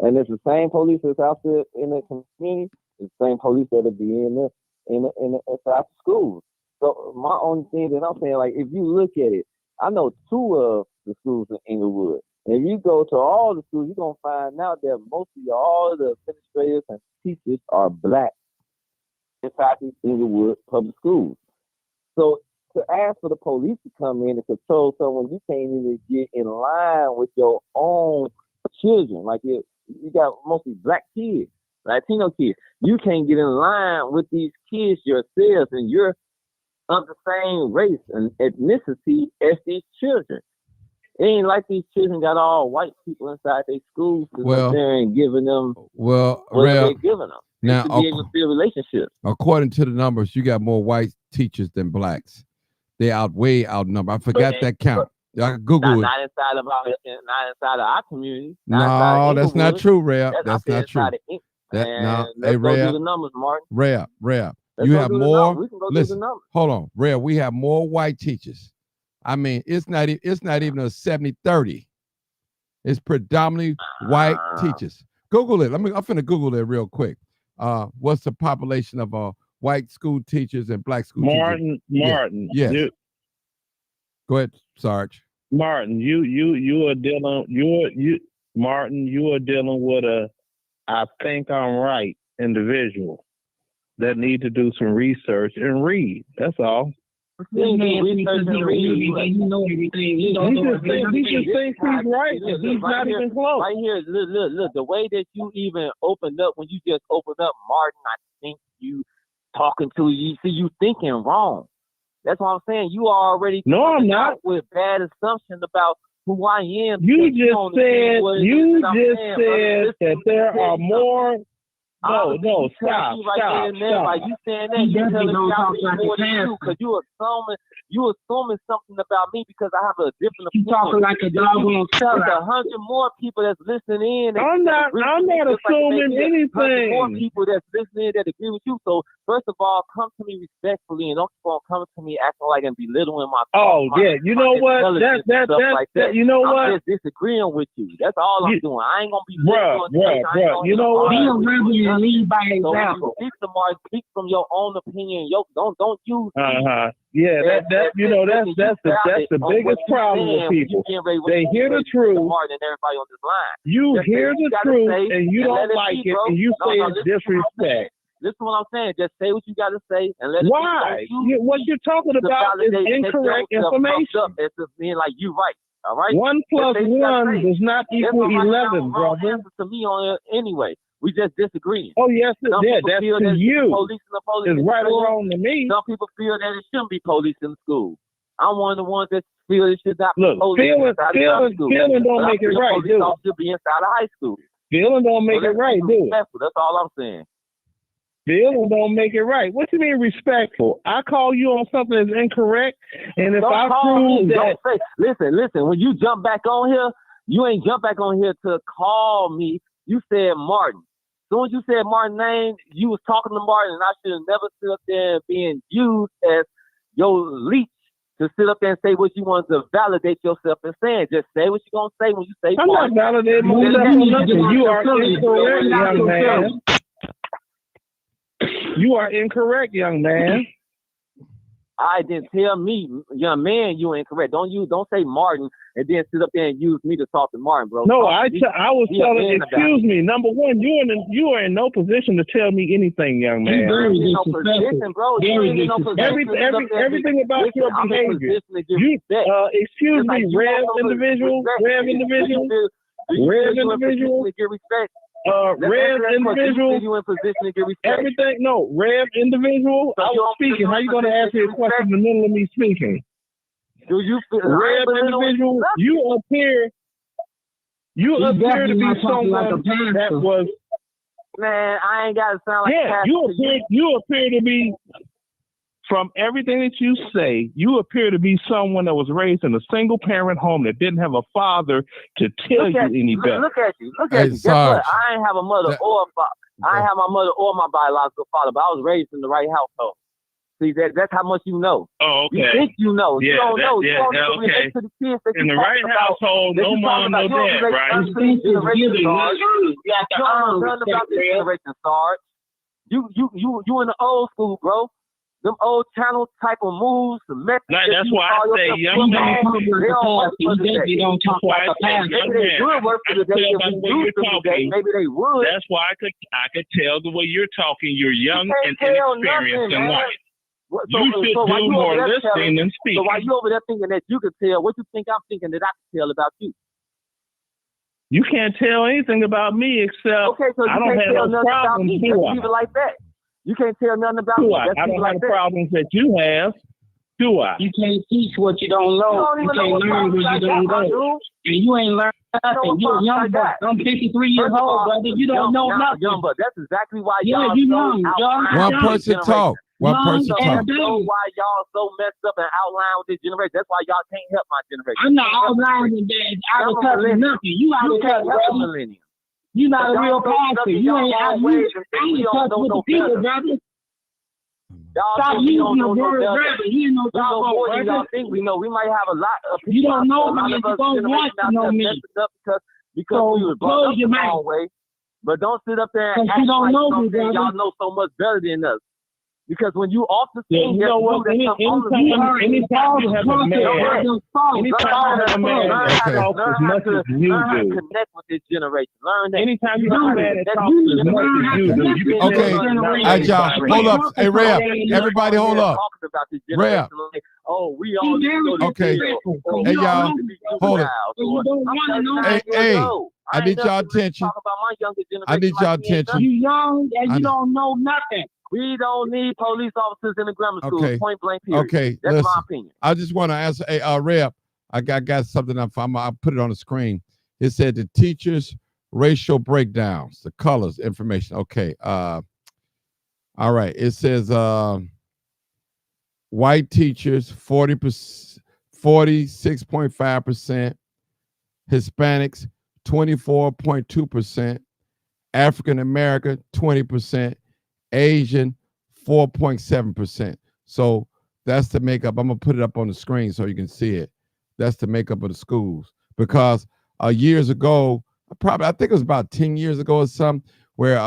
And it's the same police that's out there in the community. It's the same police that'll be inside the schools. So my only thing that I'm saying, like, if you look at it, I know 2 of the schools in Inglewood. If you go to all the schools, you're going to find out that mostly all of the administrators and teachers are black inside these Inglewood public schools. So to ask for the police to come in and control someone, you can't even get in line with your own children. Like you got mostly black kids, Latino kids. You can't get in line with these kids yourselves, and you're of the same race and ethnicity as these children. It ain't like these children got all white people inside their schools there and giving them what they're giving them. Now, to be able to build relationships. According to the numbers, you got more white teachers than blacks. They way outnumber. I forgot that count. I can Google it. Not inside of our community. No, that's not true, Reb. That's not true. Hey, Reb. Go do the numbers, Martin. Reb. You have more. Listen, hold on, Reb. We have more white teachers. I mean, it's not even a 70-30. It's predominantly white teachers. Google it. I'm finna Google it real quick. What's the population of white school teachers and black school teachers? Martin. Yes. Go ahead, Sarge. Martin, you are dealing Martin, you are dealing with a I think I'm right individual that need to do some research and read. That's all. He just thinks he's right. He's not even close. Right here, look, the way that you even opened up, when you just opened up, Martin, I think you thinking wrong. That's what I'm saying. You already I'm not with bad assumptions about who I am. You just said that there are more. No, stop. By you saying that, you telling me I'm more than you because you assuming something about me because I have a different opinion. You talking like a dog on sellout. There's 100 more people that's listening in. I'm not assuming anything. 100 more people that's listening that agree with you. So first of all, come to me respectfully and don't keep on coming to me acting like and belittling my. You know what? That you know what? I'm just disagreeing with you. That's all I'm doing. I ain't gonna be. Bruh. You know what? Be a rebel and lead by example. So speak from your own opinion. Don't use. Yeah, that's the biggest problem with people. They hear the truth. You hear the truth and you don't like it, and you say it's disrespect. Listen to what I'm saying. Just say what you got to say and let it. Why? What you're talking about is incorrect information. It's just being like you right. All right. 1 + 1 does not equal 11, brother. To me on anyway. We just disagree. Oh, yes, that's to you. It's right or wrong to me. Some people feel that it shouldn't be police in the school. I'm one of the ones that feel it should not be Look, feeling don't make it right, dude. Should be inside of high school. Feeling don't make it right, dude. That's all I'm saying. Feeling don't make it right. What you mean respectful? I call you on something that's incorrect, and if I prove that, don't say. Listen. When you jump back on here, you ain't jump back on here to call me. You said Martin. As soon as you said Martin's name, you was talking to Martin, and I should have never stood up there and being used as your leech to sit up there and say what you want to validate yourself and saying. Just say what you're gonna say when you say. I'm not validating myself on nothing. You are incorrect, young man. You are incorrect, young man. I didn't tell me, young man, you incorrect. Don't say Martin and then sit up there and use me to talk to Martin, bro. No, I was telling. Excuse me. Number one, you are in no position to tell me anything, young man. Everything about your behavior. Excuse me, Rev individual. Rev individual. Everything. No, Rev individual. I was speaking. How you gonna answer a question in the middle of me speaking? Do you feel Rev individual? You appear to be someone that was. Man, I ain't gotta sound like. Yeah, you appear to be. From everything that you say, you appear to be someone that was raised in a single-parent home that didn't have a father to tell you any better. Look at you. Guess what? I ain't have a mother or a father. I ain't have my mother or my biological father, but I was raised in the right household. See, that's how much you know. Oh, okay. You think you know. Yeah, you don't know. Yeah, you don't know. Okay. To the kids that in the right household, no mom, no dad, right? You in the old school, bro. Them old channel type of moves, the methods. That's why I say young man. They don't talk like a pastor. Maybe they would work for the day if we used them today. Maybe they would. That's why I could tell the way you're talking. You're young and inexperienced in life. You should do more listening than speaking. So while you over there thinking that you could tell, what you think I'm thinking that I can tell about you? You can't tell anything about me except I don't have no problems. People like that. You can't tell nothing about me. I don't have the problems that you have. Do I? You can't teach what you don't know. You can't learn what you don't know. And you ain't learned nothing. You're a young buck. I'm 53 years old, brother. You don't know nothing. Young buck. That's exactly why y'all young. One person talk. One person talk. That's why y'all so messed up and outlined with this generation. That's why y'all can't help my generation. I'm not outlining that. I was telling nothing. You out of touch, brother. You're not a real pastor. You ain't out of touch with the people, brother. Stop using the word brother. You know more than y'all think we know. We might have a lot of people. You don't know me if you don't want to know me. Because we were brought up the wrong way. But don't sit up there and act like y'all know so much better than us. Because when you off the scene, you know what? Anytime you have a man, talk as much as you do. Connect with this generation. Learn that. Anytime you have a man that talks as much as you do. Okay, y'all, hold up. Hey, Rev, everybody hold up. Rev. Oh, we all okay. Hey, y'all, hold up. Hey, I need y'all attention. I need y'all attention. You young and you don't know nothing. We don't need police officers in the grammar school. Okay. Point blank period. Okay, that's my opinion. I just want to answer. Hey, Rep, I got something. I'll put it on the screen. It said the teachers' racial breakdowns, the colors, information. Okay. All right. It says white teachers 46.5%, Hispanics 24.2%, African American 20%. Asian 4.7%. So that's the makeup. I'm gonna put it up on the screen so you can see it. That's the makeup of the schools. Because years ago, I think it was about 10 years ago or something, where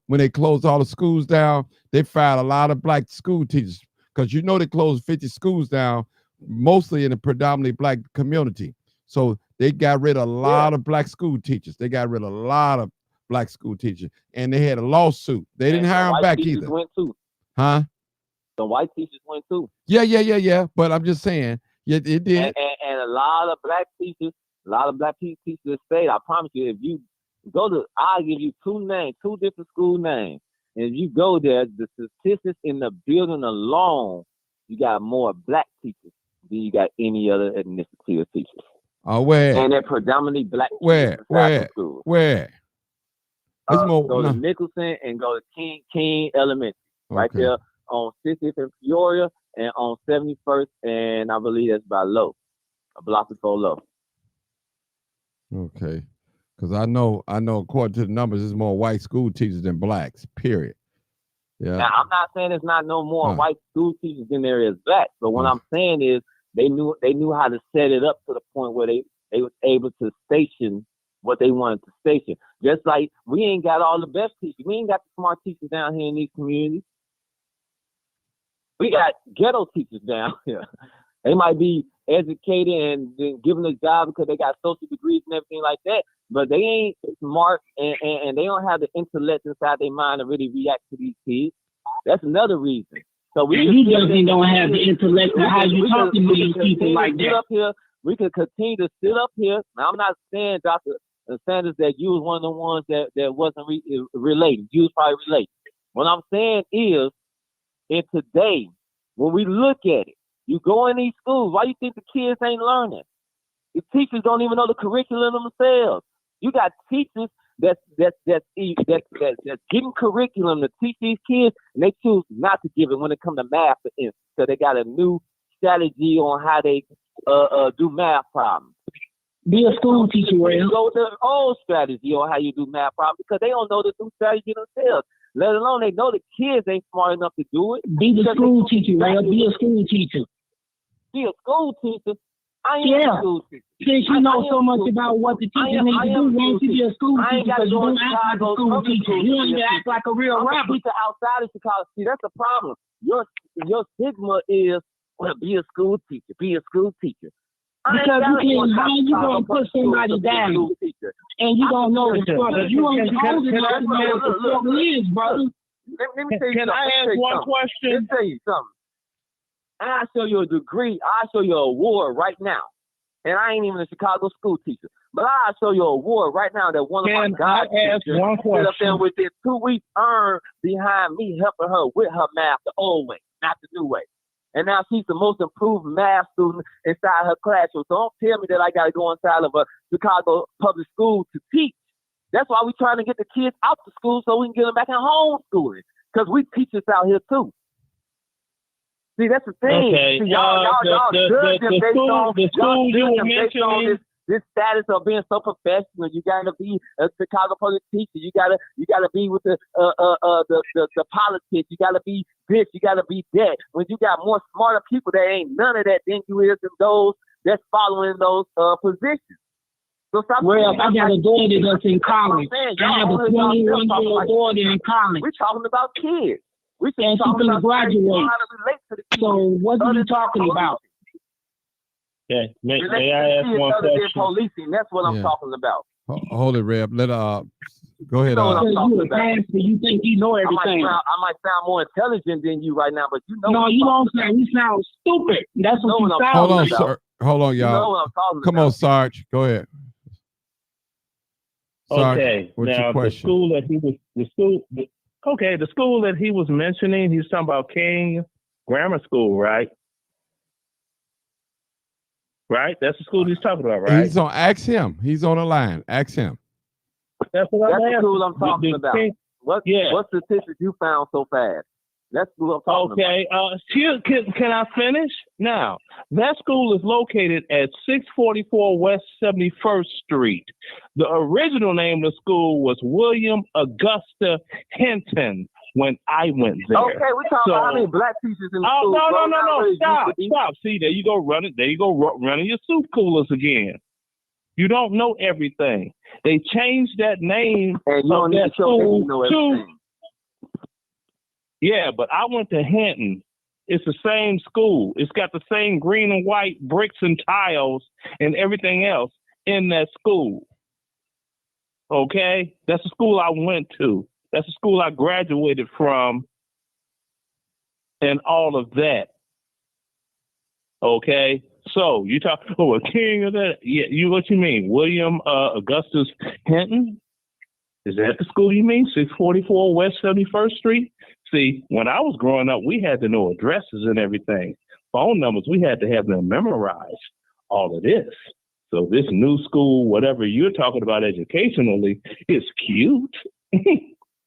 when they closed all the schools down, they fired a lot of black school teachers. Because you know they closed 50 schools down, mostly in a predominantly black community. So they got rid of a lot of black school teachers. They got rid of a lot of black school teacher, and they had a lawsuit. They didn't hire them back either. Went too. Huh? The white teachers went too. Yeah. But I'm just saying, yeah, it did. And a lot of black teachers, teachers stayed. I promise you, if you go to, I'll give you two different school names. And if you go there, the statistics in the building alone, you got more black teachers than you got any other ethnicity of teachers. Where? And they're predominantly black Where? schools. Where? It's more, go no. to Nicholson and go to King Elementary. Right Okay. there on 60th and Peoria and on 71st, and I believe that's by Low, a block before Low. Okay. Because I know according to the numbers, there's more white school teachers than blacks, period. Yeah. Now, I'm not saying there's not no more white school teachers than there is black, but what I'm saying is they knew how to set it up to the point where they was able to station what they wanted to station. Just like we ain't got all the best teachers. We ain't got the smart teachers down here in these communities. We got ghetto teachers down here. They might be educated and given a job because they got social degrees and everything like that, but they ain't smart and they don't have the intellect inside their mind to really react to these kids. That's another reason. So you definitely don't have the intellect of how you talking to these people like that. We could continue to sit up here. Now, I'm not saying, Dr. Sanders, that you was one of the ones that wasn't related. You was probably related. What I'm saying is, in today, when we look at it, you go in these schools, why you think the kids ain't learning? The teachers don't even know the curriculum themselves. You got teachers that's getting curriculum to teach these kids, and they choose not to give it when it comes to math, for instance. So they got a new strategy on how they do math problems. Be a school teacher, Rail. Go with the old strategy on how you do math problems because they don't know the new strategy themselves. Let alone they know the kids ain't smart enough to do it. Be the school teacher, Rail. Be a school teacher. Be a school teacher. I ain't a school teacher. Since you know so much about what the teacher needs to do, why don't you be a school teacher? Because you don't act like a school teacher. You don't even act like a real rapper. Teacher outside of Chicago. See, that's the problem. Your stigma is, well, be a school teacher. Be a school teacher. Because you can't, how you gonna put somebody down and you don't know the struggle? You ain't old enough to know what the struggle is, brother. Let me tell you Can I ask one question? Let me tell you something. I'll show you a degree. I'll show you an award right now. And I ain't even a Chicago school teacher. But I'll show you an award right now that one of my God teachers sit up there with their 2 weeks earned behind me helping her with her math the old way, not the new way. And now she's the most improved math student inside her classroom. So don't tell me that I got to go inside of a Chicago public school to teach. That's why we're trying to get the kids out to school so we can get them back in homeschooling. Because we teachers out here too. See, that's the thing. Okay. See, y'all judge them based on this status of being so professional. You gotta be a Chicago public teacher. You gotta be with the politics. You gotta be this. You gotta be that. When you got more smarter people that ain't none of that than you is than those that's following those positions. So well, I got a daughter that's in college. I have a 21-year-old daughter in college. We're talking about kids. And she's going to graduate. So what are you talking about? Okay, may I ask one question? Policing, that's what I'm talking about. Hold it, Reb. Go ahead. You know what I'm talking about. You think you know everything. I might sound more intelligent than you right now, but you know. No, you don't sound. You sound stupid. That's what you sound. Hold on, sir. Hold on, y'all. You know what I'm talking Come on, Sarge. Go ahead. Sarge, Okay, what's now your question? the school that he was mentioning, he's talking about King Grammar School, right? Right? That's the school he's talking about, right? He's on. Ask him. He's on the line. Ask him. That's what That's I'm the school I'm talking about. King, What statistics you found so fast? That's the school I'm talking about. Okay. Can I finish? Now, that school is located at 644 West 71st Street. The original name of the school was William Augusta Hinton when I went there. Okay, we're talking about how many black teachers in the school. No. Stop. See, there you go running your soup coolers again. You don't know everything. They changed that name and you don't need to show that you know everything. Yeah, but I went to Hinton. It's the same school. It's got the same green and white bricks and tiles and everything else in that school. Okay? That's the school I went to. That's the school I graduated from and all of that. Okay? So you talk, a king of that? Yeah, what you mean? William Augustus Hinton? Is that the school you mean? 644 West 71st Street? See, when I was growing up, we had to know addresses and everything. phone numbers. We had to have them memorize all of this. So this new school, whatever you're talking about educationally, is cute.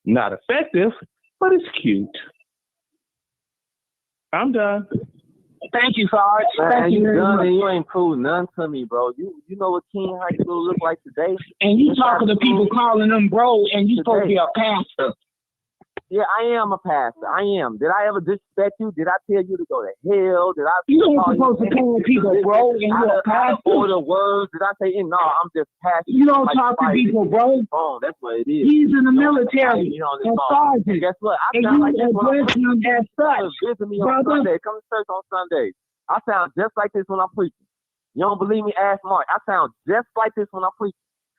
Not effective, but it's cute. I'm done. Thank you, Sarge. Thank you you very done much. and you ain't proved none to me, bro. You know what King High School look like today? And you talking to people calling them bro, and you supposed to be a pastor. Yeah, I am a pastor. I am. Did I ever disrespect you? Did I tell you to go to hell? Did I? You ain't supposed to call people bro, and you're a pastor. Order words. Did I say, no, I'm just pastor. You don't talk to people, bro. Oh, that's what it is. He's in the military. And sergeant. Guess what? I And sound you like this when I'm address him as such. Visit me on Brother. Sunday. Come to church on Sunday. I sound just like this when I'm preaching. You don't believe me? Ask Mark. I sound just like this when I'm preaching.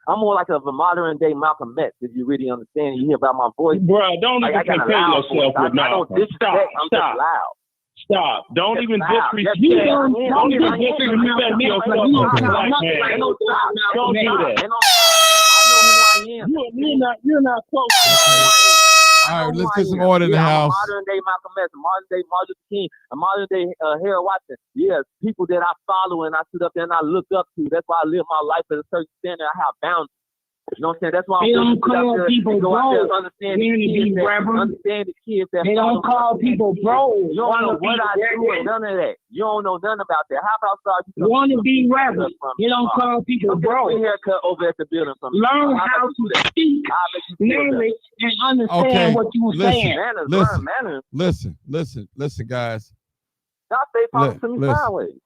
I'm more like a modern day Malcolm X, if you really understand. You hear about my voice. Bro, don't Like, even compare yourself with Malcolm. I'm just loud. Stop. Don't Just even loud. disrespect. You Don't don't even disrespect disrespect yourself as a black man. Don't do that. I know who I am. You're not close. All right, let's get some order in the house. Modern day Malcolm X, modern day Martin Luther King, a modern day Harold Watson. Yeah, people that I follow and I sit up there and I look up to. That's why I live my life at a certain standard. I have boundaries. You know what I'm saying? That's why They don't call people bro. Understand the kids that They don't call people bro. You don't know what I do or none of that. You don't know none about that. How about start? Want to be reverend. You don't call people bro. Haircut over at the building from me. Learn how to speak knowledge and understand Okay, what you listen. saying. Manners, Listen. learn manners. Listen, guys. Y'all stay talking to me Listen. sideways.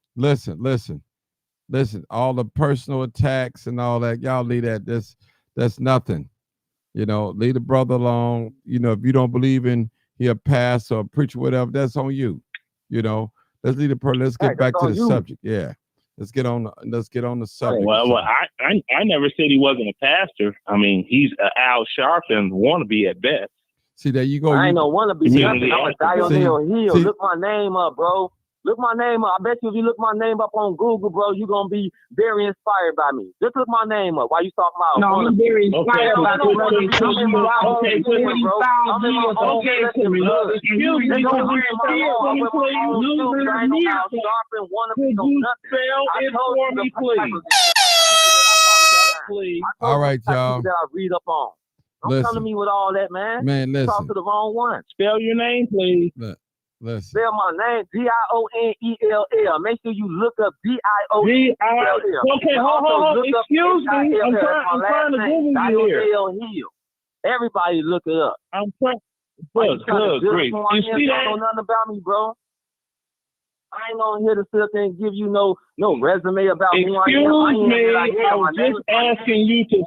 Listen. All the personal attacks and all that, y'all leave that. That's nothing. You know, leave the brother alone. You know, if you don't believe in he a pastor or preacher, whatever, that's on you. You know, let's leave the person. Let's get Right, back that's to the on you. subject. Yeah, let's get on the subject. Well, I never said he wasn't a pastor. I mean, he's Al Sharpton wannabe at best. See, there you go. I ain't no wanna be Community nothing. I'm a See, Dial Hill. see. Look my name up, bro. Look my name up. I bet you if you look my name up on Google, bro, you're gonna be very inspired by me. Just look my name up. Why you talking about? No, I'm very inspired by the brother. All right, y'all. That I read up on. Don't come to Listen. me with all that, man. Man, You talk listen. to the wrong one. Spell your name, please. Listen. Spell my name Dionell. Make sure you look up Dionell. Okay, hold. Excuse me. I'm trying to Google you here. Hill. Everybody look it up. I'm trying. Good grief. You see You that? don't know nothing about me, bro. I ain't on here to sit up there and give you no resume about who I am. Excuse me. I was just asking you to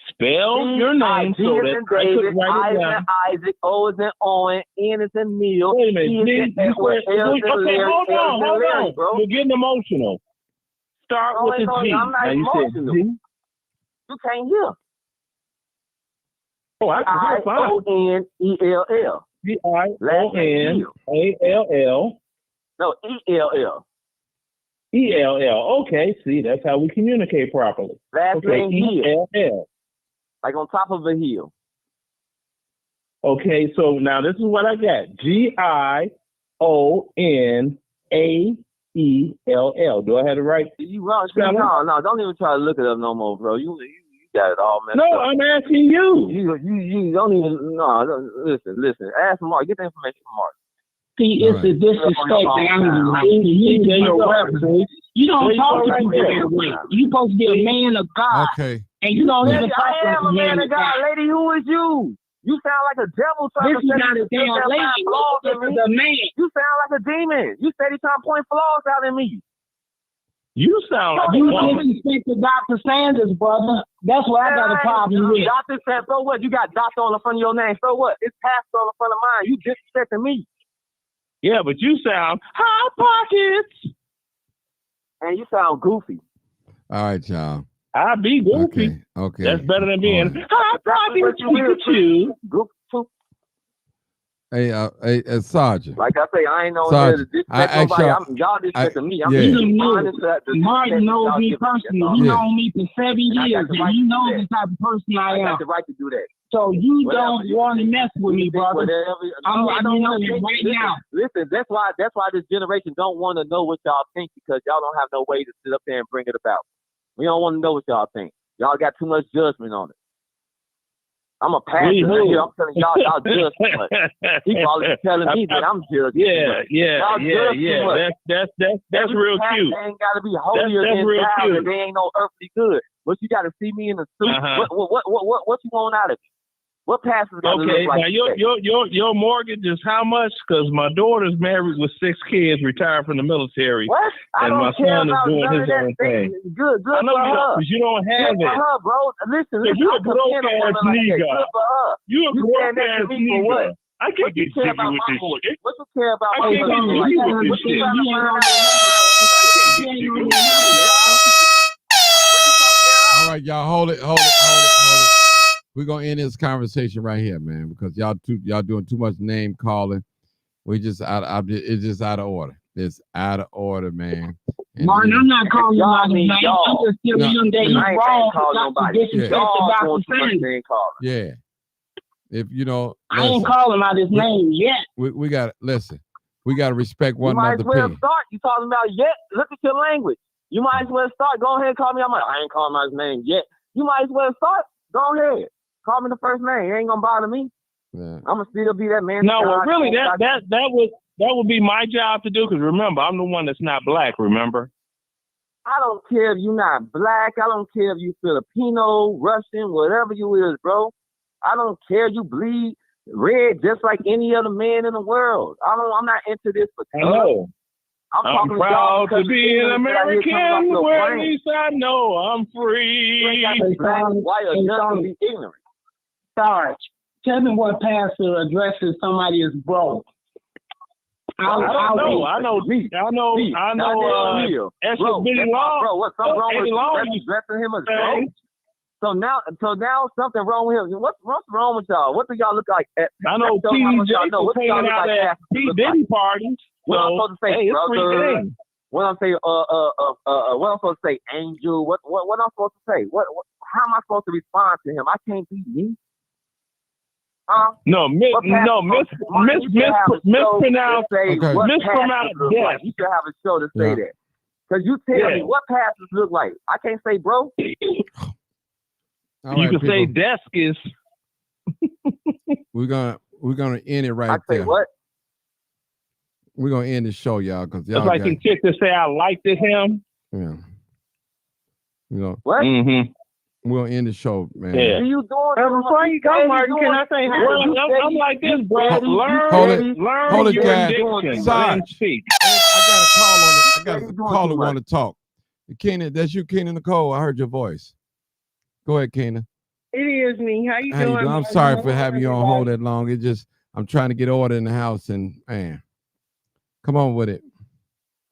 spell your name so that I could write it down. Isaac, O is in Owen, N is in Neil. Wait a minute. Okay, hold on. Bro. You're getting emotional. Start with the G. I'm not Now you said emotional. G. You can't hear. Oh, I can hear fine. Dionell. Dionell. No, ELL. ELL. Okay, see, that's how we communicate properly. Last name Hill. ELL. Like on top of a hill. Okay, so now this is what I got. Gionnaell. Do I have it right? You wrong. No, don't even try to look it up no more, bro. You got it all messed up. No, I'm asking you. You don't even, listen. Ask Mark. Get the information from Mark. See, it's the disrespect that I'm using. You don't talk to people that way. You supposed to be a man of God. Okay. And you don't even talk I like am a man of God. Lady, who is you? You sound like a devil trying This to is not a damn lady. This is a man. You sound like a demon. You steady trying to point flaws out in me. You sound like You a woman. disrespected Dr. Sanders, brother. That's what I got a problem with. Dr. Sanders, so what? You got doctor on the front of your name. So what? It's pastor on the front of mine. You disrespecting me. Yeah, but you sound hot pockets. And you sound goofy. All right, y'all. I be goofy. Okay. That's better than being All right. hot pockets. Pikachu. Goofy. Hey, Sergeant. Like I say, I ain't no Sergeant, here to I disrespect asked nobody. Y'all disrespecting me. I'm yeah. You honest know, to Martin knows me personally. He Yeah. known me for 7 And I got years, the and right he to do knows that. the type of person I I am. got the right to do that. So you Whatever, don't want to mess with me, brother. Whatever. I'm No, I letting don't you know want that to right listen, now. Listen, that's why this generation don't want to know what y'all think, because y'all don't have no way to sit up there and bring it about. We don't want to know what y'all think. Y'all got too much judgment on it. I'm a pastor here. I'm telling y'all judge too much. He probably telling me that I'm judging too much. Yeah. That's real cute. They ain't got to be holier That's than real thou, cute. and they ain't no earthly good. But you got to see me in the suit. What you want out of me? What pastor's got to Okay, look like? now your mortgage is how much? Because my daughter's married with 6 kids, retired from the military. What? And my son is doing his own thing. Good I know for you her. don't, because you don't have Good it. for her, bro. Listen, You a I commend a woman broke-ass like that. nigga. Good for her. You a You saying that to broke-ass me for what? nigga. I What can't you get care jiggy about with my this mortgage? shit. What you care about I my can't get mortgage? jiggy with this What you shit. got You my ain't on All right, y'all, hold it. We're gonna end this conversation right here, man, because y'all doing too much name calling. We just it's just out of order. It's out of order, man. And Martin, I'm not calling him out his name. I'm y'all. just telling him that he's I ain't wrong calling for nobody. disrespect Y'all about doing the too much family. name calling. yeah, if you know, I ain't listen, calling him out his name yet. we got to listen. We got to respect You one might another's as well opinion. start. You talking about yet? Look at your language. You might as well start. Go ahead and call me. I ain't calling out his name yet. You might as well start. Go ahead. Call me the first name. It ain't gonna bother me. Yeah. I'm gonna still be that man. No, well, really, that would be my job to do. Because remember, I'm the one that's not black. Remember? I don't care if you're not black. I don't care if you Filipino, Russian, whatever you is, bro. I don't care. You bleed red just like any other man in the world. I'm not into this for I know. I'm talking proud to y'all to be an American, your where at brain. least I know I'm You free. ain't got to be black, white, or just to be ignorant. Sarge, tell me what pastor addresses somebody as broke. I don't know. I know. That's Bro, what Billy that's Long. bro, what's something wrong Eddie Long with dressing him as say. bro? So now something wrong with him. What's wrong with y'all? What do y'all look like? I know T.D. Jakes was hanging out at P. Diddy parties. What I'm supposed to say, hey, it's free brother? game. What I'm saying, what I'm supposed to say, angel? What I'm supposed to say? What? How am I supposed to respond to him? I can't be me. Mispronounced. Yes. You should have a show to say that. Because you tell me what pastors look like. I can't say bro. All You right, can say people, desk is. we're gonna end it right I there. say what? We're gonna end the show, y'all, because It's y'all like got, the chick that say I liked him. yeah. You know, What? Mm-hmm. we're gonna end the show, man. Yeah. You doing? Before you go, Martin, can I say hi? Well, I'm like this, bro. Hold it, your guys. diction, Sarge. then speak. I got a call on it. I got a Doing caller too want to talk. Keena, that's you, Keena Nicole. I heard your voice. Go ahead, Keena. It is me. How you How you doing? doing? I'm sorry for having you on hold that long. It just I'm trying to get order in the house, and man, come on with it.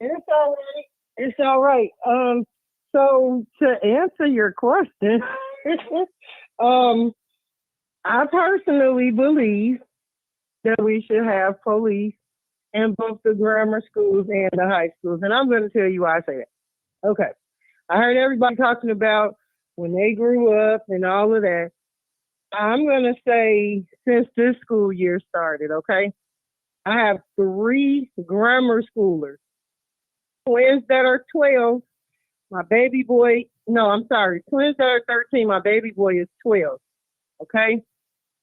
It's all right. It's all right. So to answer your question, I personally believe that we should have police in both the grammar schools and the high schools. And I'm going to tell you why I say that. Okay. I heard everybody talking about when they grew up and all of that. I'm going to say since this school year started, okay? I have 3 grammar schoolers. Twins that are 12. My baby boy, twins that are 13. My baby boy is 12. Okay?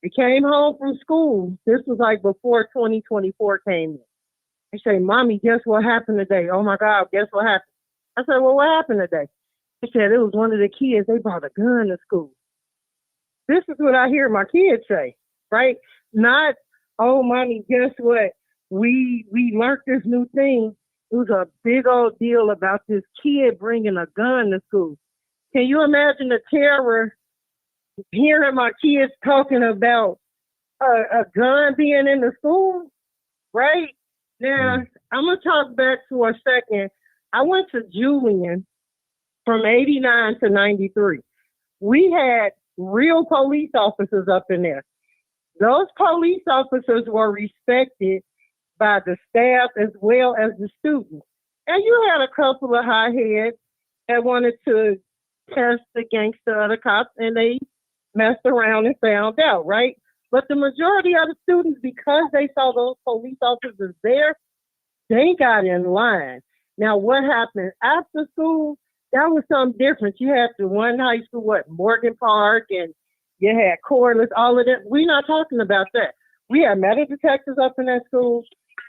They came home from school. This was like before 2024 came in. They say, Mommy, guess what happened today? Oh my God, guess what happened? I said, well, what happened today? They said it was one of the kids. They brought a gun to school. This is what I hear my kids say, right? Not, oh, Mommy, guess what? We learned this new thing. It was a big old deal about this kid bringing a gun to school. Can you imagine the terror hearing my kids talking about a gun being in the school, right? Now, I'm going to talk back for a second. I went to Julian from 89 to 93. We had real police officers up in there. Those police officers were respected by the staff as well as the students. And you had a couple of hotheads that wanted to test the gangster of the cops, and they messed around and found out, right? But the majority of the students, because they saw those police officers there, they got in line. Now, what happened after school? That was something different. You had the one high school, Morgan Park, and you had Corliss, all of that. We're not talking about that. We had metal detectors up in that school.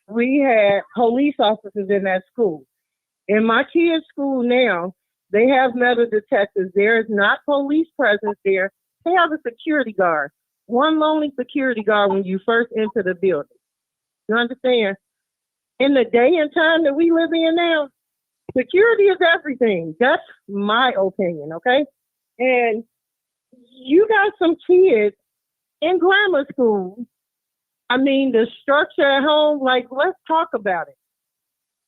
We had police officers in that school. In my kids' school now, they have metal detectors. There is not police presence there. They have a security guard. One lonely security guard when you first enter the building. You understand? In the day and time that we live in now, security is everything. That's my opinion, okay? And you got some kids in grammar school. I mean, the structure at home, like, let's talk about it.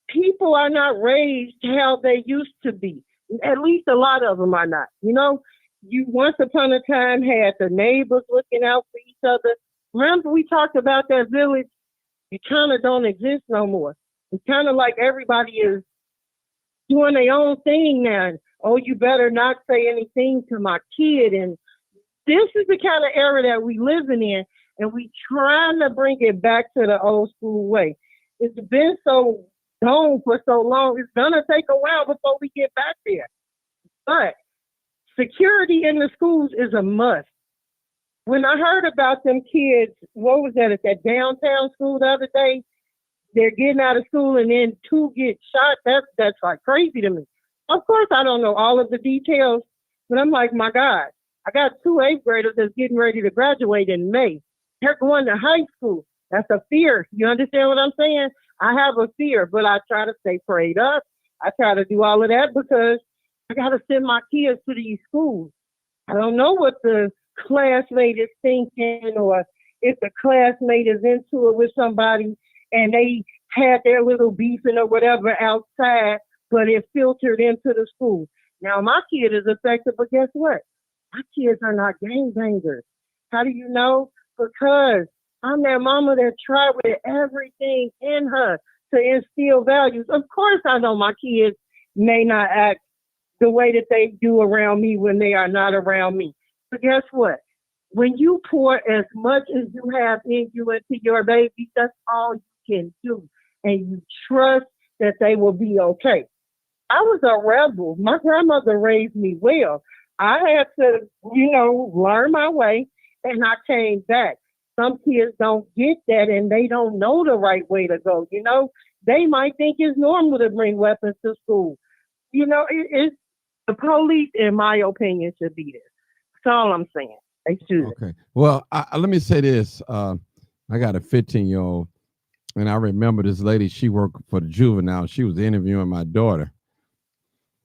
People are not raised how they used to be. At least a lot of them are not. You know, you once upon a time had the neighbors looking out for each other. Remember we talked about that village? It kind of don't exist no more. It's kind of like everybody is doing their own thing now. Oh, you better not say anything to my kid. And this is the kind of era that we living in, and we trying to bring it back to the old school way. It's been so gone for so long. It's gonna take a while before we get back there. But security in the schools is a must. When I heard about them kids, what was that, at that downtown school the other day? They're getting out of school and then 2 get shot. That's like crazy to me. Of course, I don't know all of the details, but I'm like, my God, I got 2 8th graders that's getting ready to graduate in May. They're going to high school. That's a fear. You understand what I'm saying? I have a fear, but I try to stay prayed up. I try to do all of that because I got to send my kids to these schools. I don't know what the classmate is thinking, or if the classmate is into it with somebody and they had their little beefing or whatever outside, but it filtered into the school. Now, my kid is affected, but guess what? My kids are not gangbangers. How do you know? Because I'm that mama that tried with everything in her to instill values. Of course, I know my kids may not act the way that they do around me when they are not around me. But guess what? When you pour as much as you have in you into your baby, that's all you can do. And you trust that they will be okay. I was a rebel. My grandmother raised me well. I had to, learn my way, and I came back. Some kids don't get that, and they don't know the right way to go. They might think it's normal to bring weapons to school. It's the police, in my opinion, should be there. That's all I'm saying. They should. Okay. Well, let me say this. I got a 15-year-old, and I remember this lady. She worked for the juvenile. She was interviewing my daughter.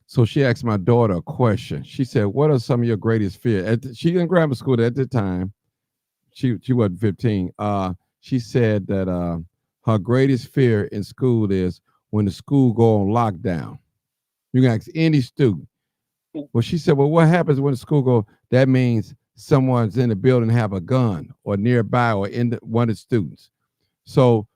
So she asked my daughter a question. She said, "What are some of your greatest fears?" She in grammar school at the time. She wasn't 15. She said that her greatest fear in school is when the school go on lockdown. You can ask any student. Well, she said, well, what happens when the school go? That means someone's in the building have a gun or nearby or one of the students. So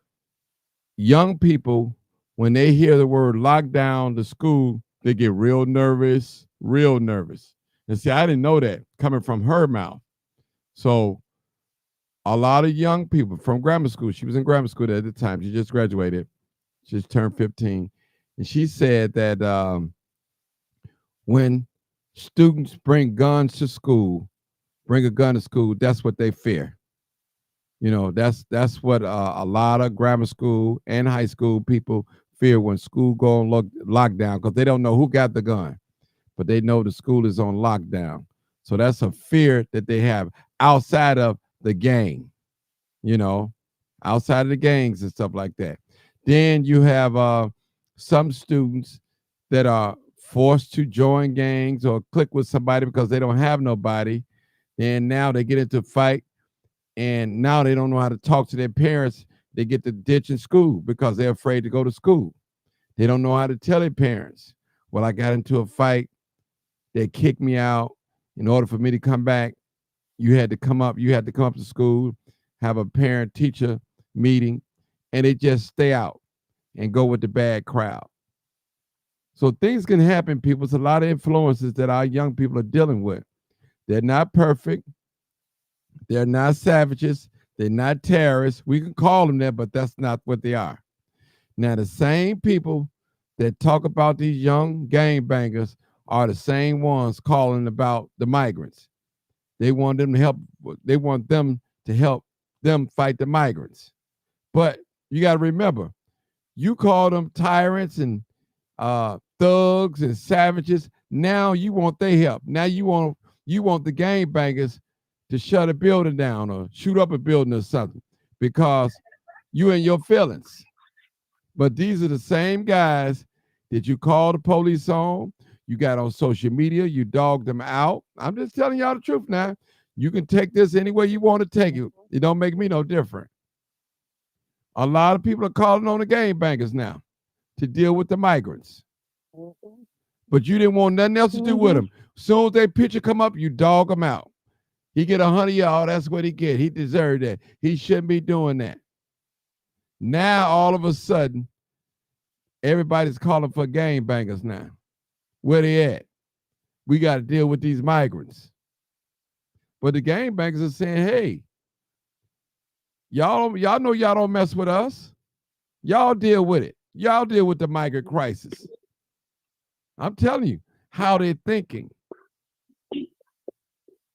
young people, when they hear the word lockdown, the school, they get real nervous. And see, I didn't know that coming from her mouth. So a lot of young people from grammar school, she was in grammar school at the time. She just graduated. She just turned 15. And she said that when students bring guns to school, bring a gun to school, that's what they fear. That's what a lot of grammar school and high school people fear when school go on lockdown, because they don't know who got the gun, but they know the school is on lockdown. So that's a fear that they have outside of the gang, outside of the gangs and stuff like that. Then you have some students that are forced to join gangs or click with somebody because they don't have nobody. And now they get into a fight, and now they don't know how to talk to their parents. They get to ditch in school because they're afraid to go to school. They don't know how to tell their parents, well, I got into a fight. They kicked me out. In order for me to come back, you had to come up to school, have a parent-teacher meeting, and they just stay out and go with the bad crowd. So things can happen, people. It's a lot of influences that our young people are dealing with. They're not perfect. They're not savages. They're not terrorists. We can call them that, but that's not what they are. Now, the same people that talk about these young gangbangers are the same ones calling about the migrants. They want them to help. They want them to help them fight the migrants. But you got to remember, you call them tyrants and thugs and savages. Now you want their help. Now you want the gangbangers to shut a building down or shoot up a building or something because you in your feelings. But these are the same guys that you call the police on. You got on social media. You dog them out. I'm just telling y'all the truth now. You can take this any way you want to take it. It don't make me no different. A lot of people are calling on the gangbangers now to deal with the migrants. But you didn't want nothing else to do with them. As soon as their picture come up, you dog them out. He get 100 y'all. That's what he get. He deserved that. He shouldn't be doing that. Now, all of a sudden, everybody's calling for gangbangers now. Where they at? We got to deal with these migrants. But the gangbangers are saying, hey, y'all know y'all don't mess with us. Y'all deal with it. Y'all deal with the migrant crisis. I'm telling you how they're thinking.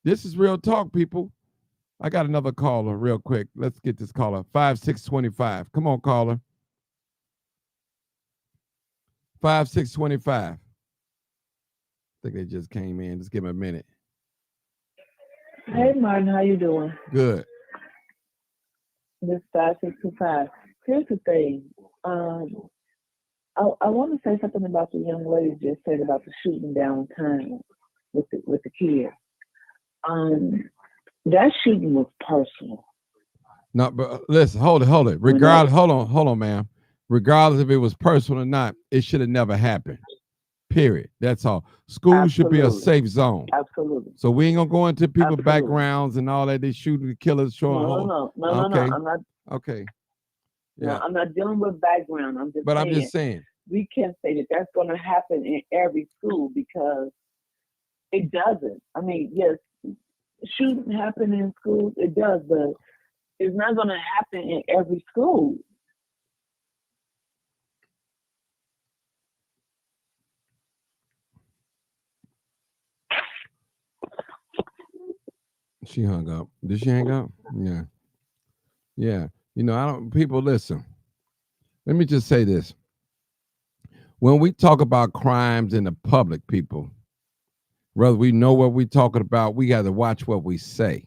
This is real talk, people. I got another caller real quick. Let's get this caller. 5625. Come on, caller. 5625. I think they just came in. Just give me a minute. Hey, Martin, how you doing? Good. This is 5625. Here's the thing. I want to say something about the young lady just said about the shooting downtown with the kids. That shooting was personal. No, but listen, hold it. Regardless, hold on, ma'am. Regardless if it was personal or not, it should have never happened. Period. That's all. School should be a safe zone. Absolutely. So we ain't gonna go into people's backgrounds and all that. They shooting the killers, showing. No. Okay. I'm not. Okay. Yeah. No, I'm not dealing with background. I'm just saying. We can't say that that's going to happen in every school because it doesn't. I mean, yes, shooting happen in schools. It does, but it's not going to happen in every school. She hung up. Did she hang up? Yeah. Yeah. You know, people listen. Let me just say this. When we talk about crimes in the public, people, whether we know what we're talking about, we got to watch what we say.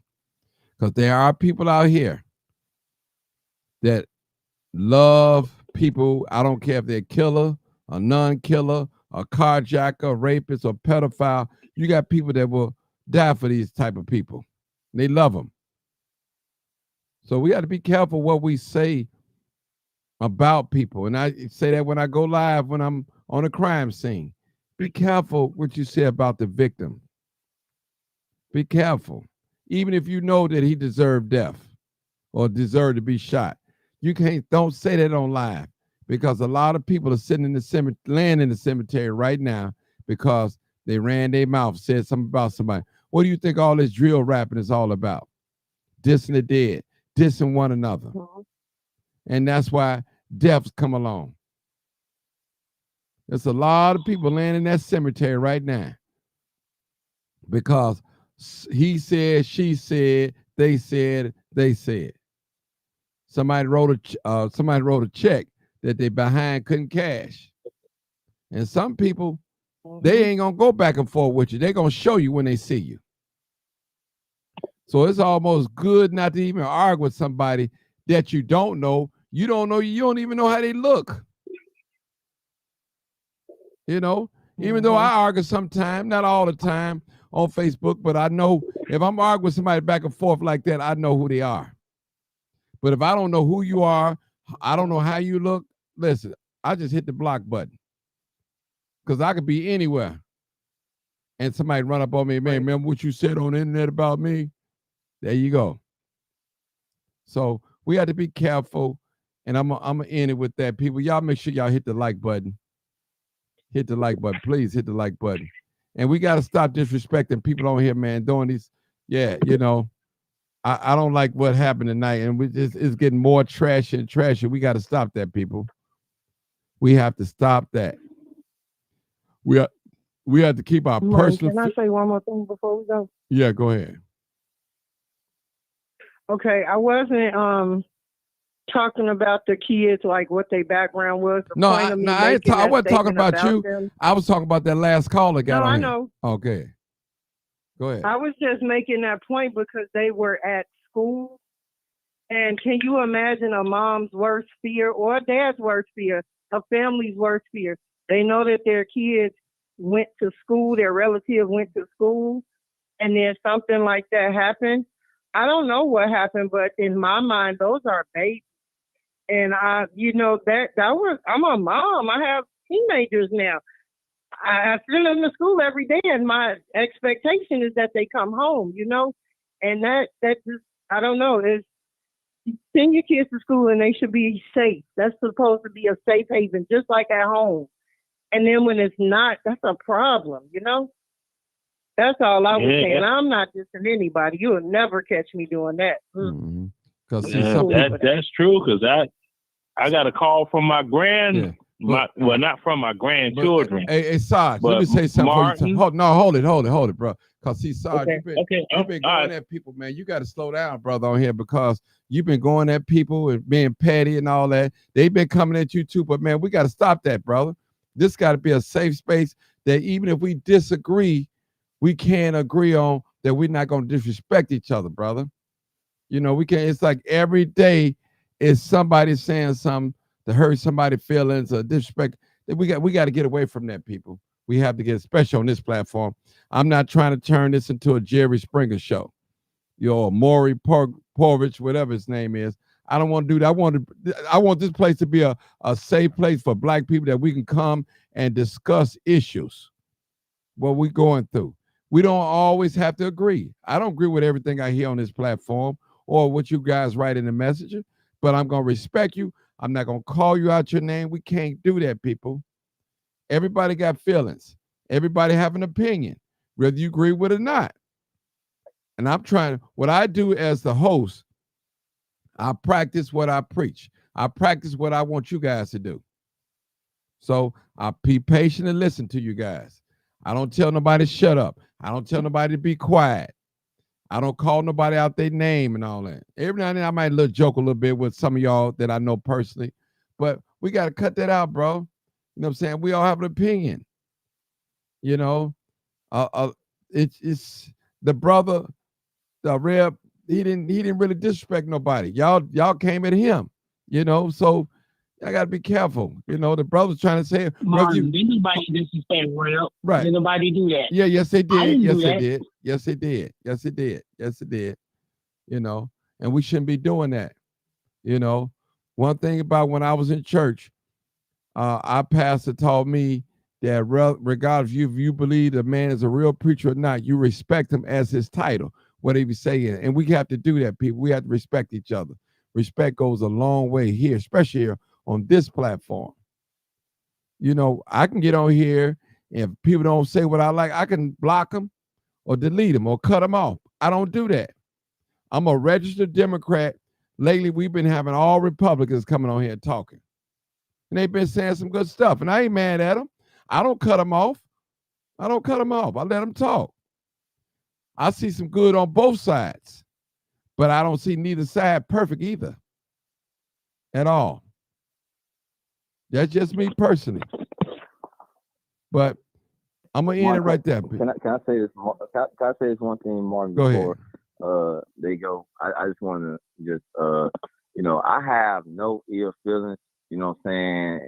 Because there are people out here that love people. I don't care if they're a killer, a non-killer, a carjacker, rapist, or pedophile. You got people that will die for these type of people. They love them. So we got to be careful what we say about people. And I say that when I go live, when I'm on a crime scene. Be careful what you say about the victim. Be careful. Even if you know that he deserved death or deserved to be shot. Don't say that on live because a lot of people are sitting in the cemetery, laying in the cemetery right now because they ran their mouth, said something about somebody. What do you think all this drill rapping is all about? Dissing the dead, dissing one another. And that's why deaths come along. There's a lot of people laying in that cemetery right now because he said, she said, they said, they said. Somebody wrote a check that they behind couldn't cash. And some people, they ain't gonna go back and forth with you. They're gonna show you when they see you. So it's almost good not to even argue with somebody that you don't know. You don't even know how they look. You know, even though I argue sometimes, not all the time on Facebook, but I know if I'm arguing with somebody back and forth like that, I know who they are. But if I don't know who you are, I don't know how you look, listen, I just hit the block button. Because I could be anywhere. And somebody run up on me, man, remember what you said on the internet about me? There you go. So we have to be careful. And I'm going to end it with that. People, y'all make sure y'all hit the like button. Hit the like button. Please hit the like button. And we got to stop disrespecting people on here, man, doing these. Yeah, you know, I don't like what happened tonight, and it's getting more trashy and trashy. We got to stop that, people. We have to stop that. We have to keep our personal. Can I say one more thing before we go? Yeah, go ahead. Okay, I wasn't talking about the kids, like what their background was. No, I wasn't talking about you. Them. I was talking about that last caller got on. I here. know. Okay. Go ahead. I was just making that point because they were at school. And can you imagine a mom's worst fear or a dad's worst fear, a family's worst fear? They know that their kids went to school, their relative went to school, and then something like that happened. I don't know what happened, but in my mind, those are babies. And I'm a mom. I have teenagers now. I send them to school every day, and my expectation is that they come home, and that just, I don't know, send your kids to school and they should be safe. That's supposed to be a safe haven, just like at home. And then when it's not, that's a problem, That's all I was saying. I'm not dissing anybody. You'll never catch me doing that. Mm-hmm. That's true, because I got a call from my not from my grandchildren. Hey, Sarge, let me say something. Hold it, bro. Because see, Sarge, you've been going at people, man. You got to slow down, brother, on here, because you've been going at people and being petty and all that. They've been coming at you too, but man, we got to stop that, brother. This got to be a safe space that even if we disagree, we can agree on that we're not going to disrespect each other, brother. We can't. It's like every day is somebody saying something to hurt somebody's feelings or disrespect. We got to get away from that, people. We have to get, especially on this platform. I'm not trying to turn this into a Jerry Springer show. Maury Povich, whatever his name is. I don't want to do that. I want this place to be a safe place for Black people that we can come and discuss issues, what we're going through. We don't always have to agree. I don't agree with everything I hear on this platform or what you guys write in the messenger, but I'm going to respect you. I'm not going to call you out your name. We can't do that, people. Everybody got feelings. Everybody have an opinion, whether you agree with it or not. And what I do as the host, I practice what I preach. I practice what I want you guys to do. So I'll be patient and listen to you guys. I don't tell nobody to shut up. I don't tell nobody to be quiet. I don't call nobody out their name and all that. Every now and then I might joke a little bit with some of y'all that I know personally, but we got to cut that out, bro. You know what I'm saying? We all have an opinion. It's the brother, the Reb, he didn't really disrespect nobody. Y'all came at him, so I gotta be careful. The brother's trying to say, Martin, did nobody disrespect Reb? Right. Did nobody do that? Yeah, yes they did. Yes they did. Yes they did. Yes it did. Yes it did. And we shouldn't be doing that. One thing about when I was in church, our pastor taught me that regardless if you believe the man is a real preacher or not, you respect him as his title, whatever he's saying. And we have to do that, people. We have to respect each other. Respect goes a long way here, especially here on this platform. I can get on here, and if people don't say what I like, I can block them or delete them or cut them off. I don't do that. I'm a registered Democrat. Lately, we've been having all Republicans coming on here talking. And they've been saying some good stuff, and I ain't mad at them. I don't cut them off. I let them talk. I see some good on both sides, but I don't see neither side perfect either at all. That's just me personally. But I'm going to end it right there. Can I say this? Can I say this one thing, Martin? Go before they go? I just want to I have no ill feelings. You know what I'm saying?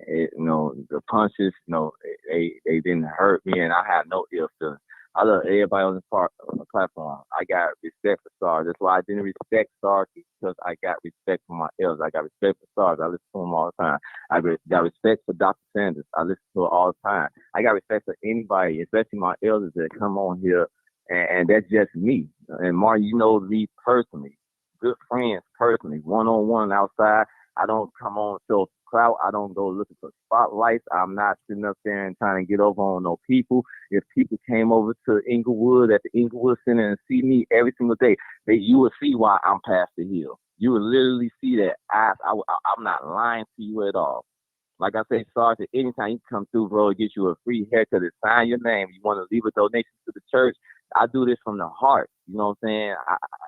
The punches, they didn't hurt me, and I have no ill feelings. I love everybody on the platform. I got respect for Sarge. That's why I didn't respect Sarge, because I got respect for my elders. I got respect for Sarge. I listen to him all the time. I got respect for Dr. Sanders. I listen to her all the time. I got respect for anybody, especially my elders that come on here, and that's just me. And Martin, you know me personally, good friends personally, one-on-one outside. I don't come on so clout. I don't go looking for spotlights. I'm not sitting up there and trying to get over on no people. If people came over to Inglewood at the Inglewood Center and see me every single day, you will see why I'm past the hill. You will literally see that I'm not lying to you at all. Like I say, Sarge, anytime you come through, bro, get you a free haircut and sign your name. You want to leave a donation to the church. I do this from the heart. You know what I'm saying?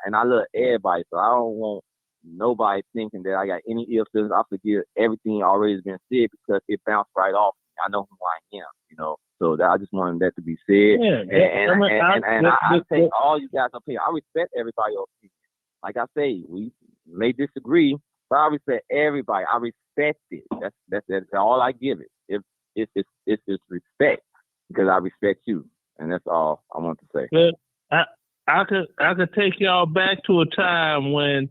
And I love everybody, so I don't want nobody thinking that I got any ill feelings. I forget everything already has been said because it bounced right off. I know who I am, you know. So I just wanted that to be said. Yeah, and I take all you guys' opinion. I respect everybody's opinion. Like I say, we may disagree, but I respect everybody. I respect it. That's all I give it. It's respect because I respect you, and that's all I want to say. But I could take y'all back to a time when,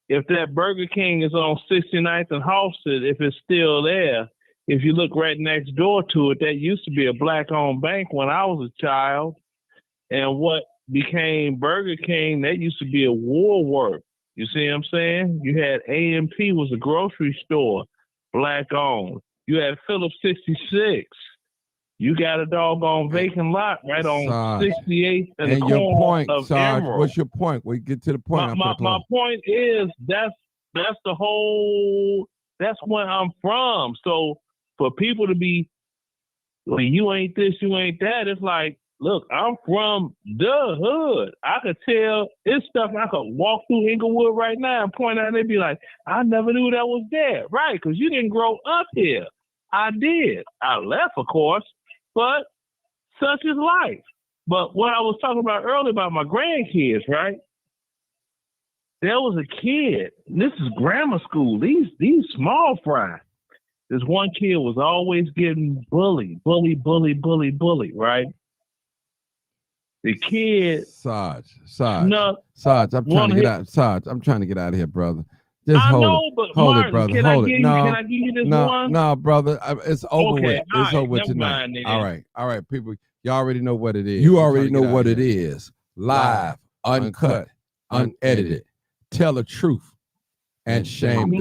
if that Burger King is on 69th and Halsted, if it's still there, if you look right next door to it, that used to be a black-owned bank when I was a child, and what became Burger King, that used to be a Woolworth. You see what I'm saying? You had A&P was a grocery store, black owned. You had Phillips 66. You got a doggone vacant lot right on 68th and the your corner point, of Sarge, Emerald. what's your point? We get to the point. My point is that's the whole. That's where I'm from. So for people to be, well, you ain't this, you ain't that. It's like, look, I'm from the hood. I could tell it's stuff I could walk through Inglewood right now and point out and they'd be like, I never knew that was there. Right, because you didn't grow up here. I did. I left, of course, but such is life. But what I was talking about earlier about my grandkids, right? There was a kid, this is grammar school, these small fry. This one kid was always getting bullied, right? The kid, Sarge, I'm trying to get out. Sarge, I'm trying to get out of here, brother. Just hold it, Martin, brother. Can I give you this one? No, brother. It's over with. It's over with tonight. Mind, all right, people. You already know what it is. You already know what it is. Live, uncut, unedited. Tell the truth and shame the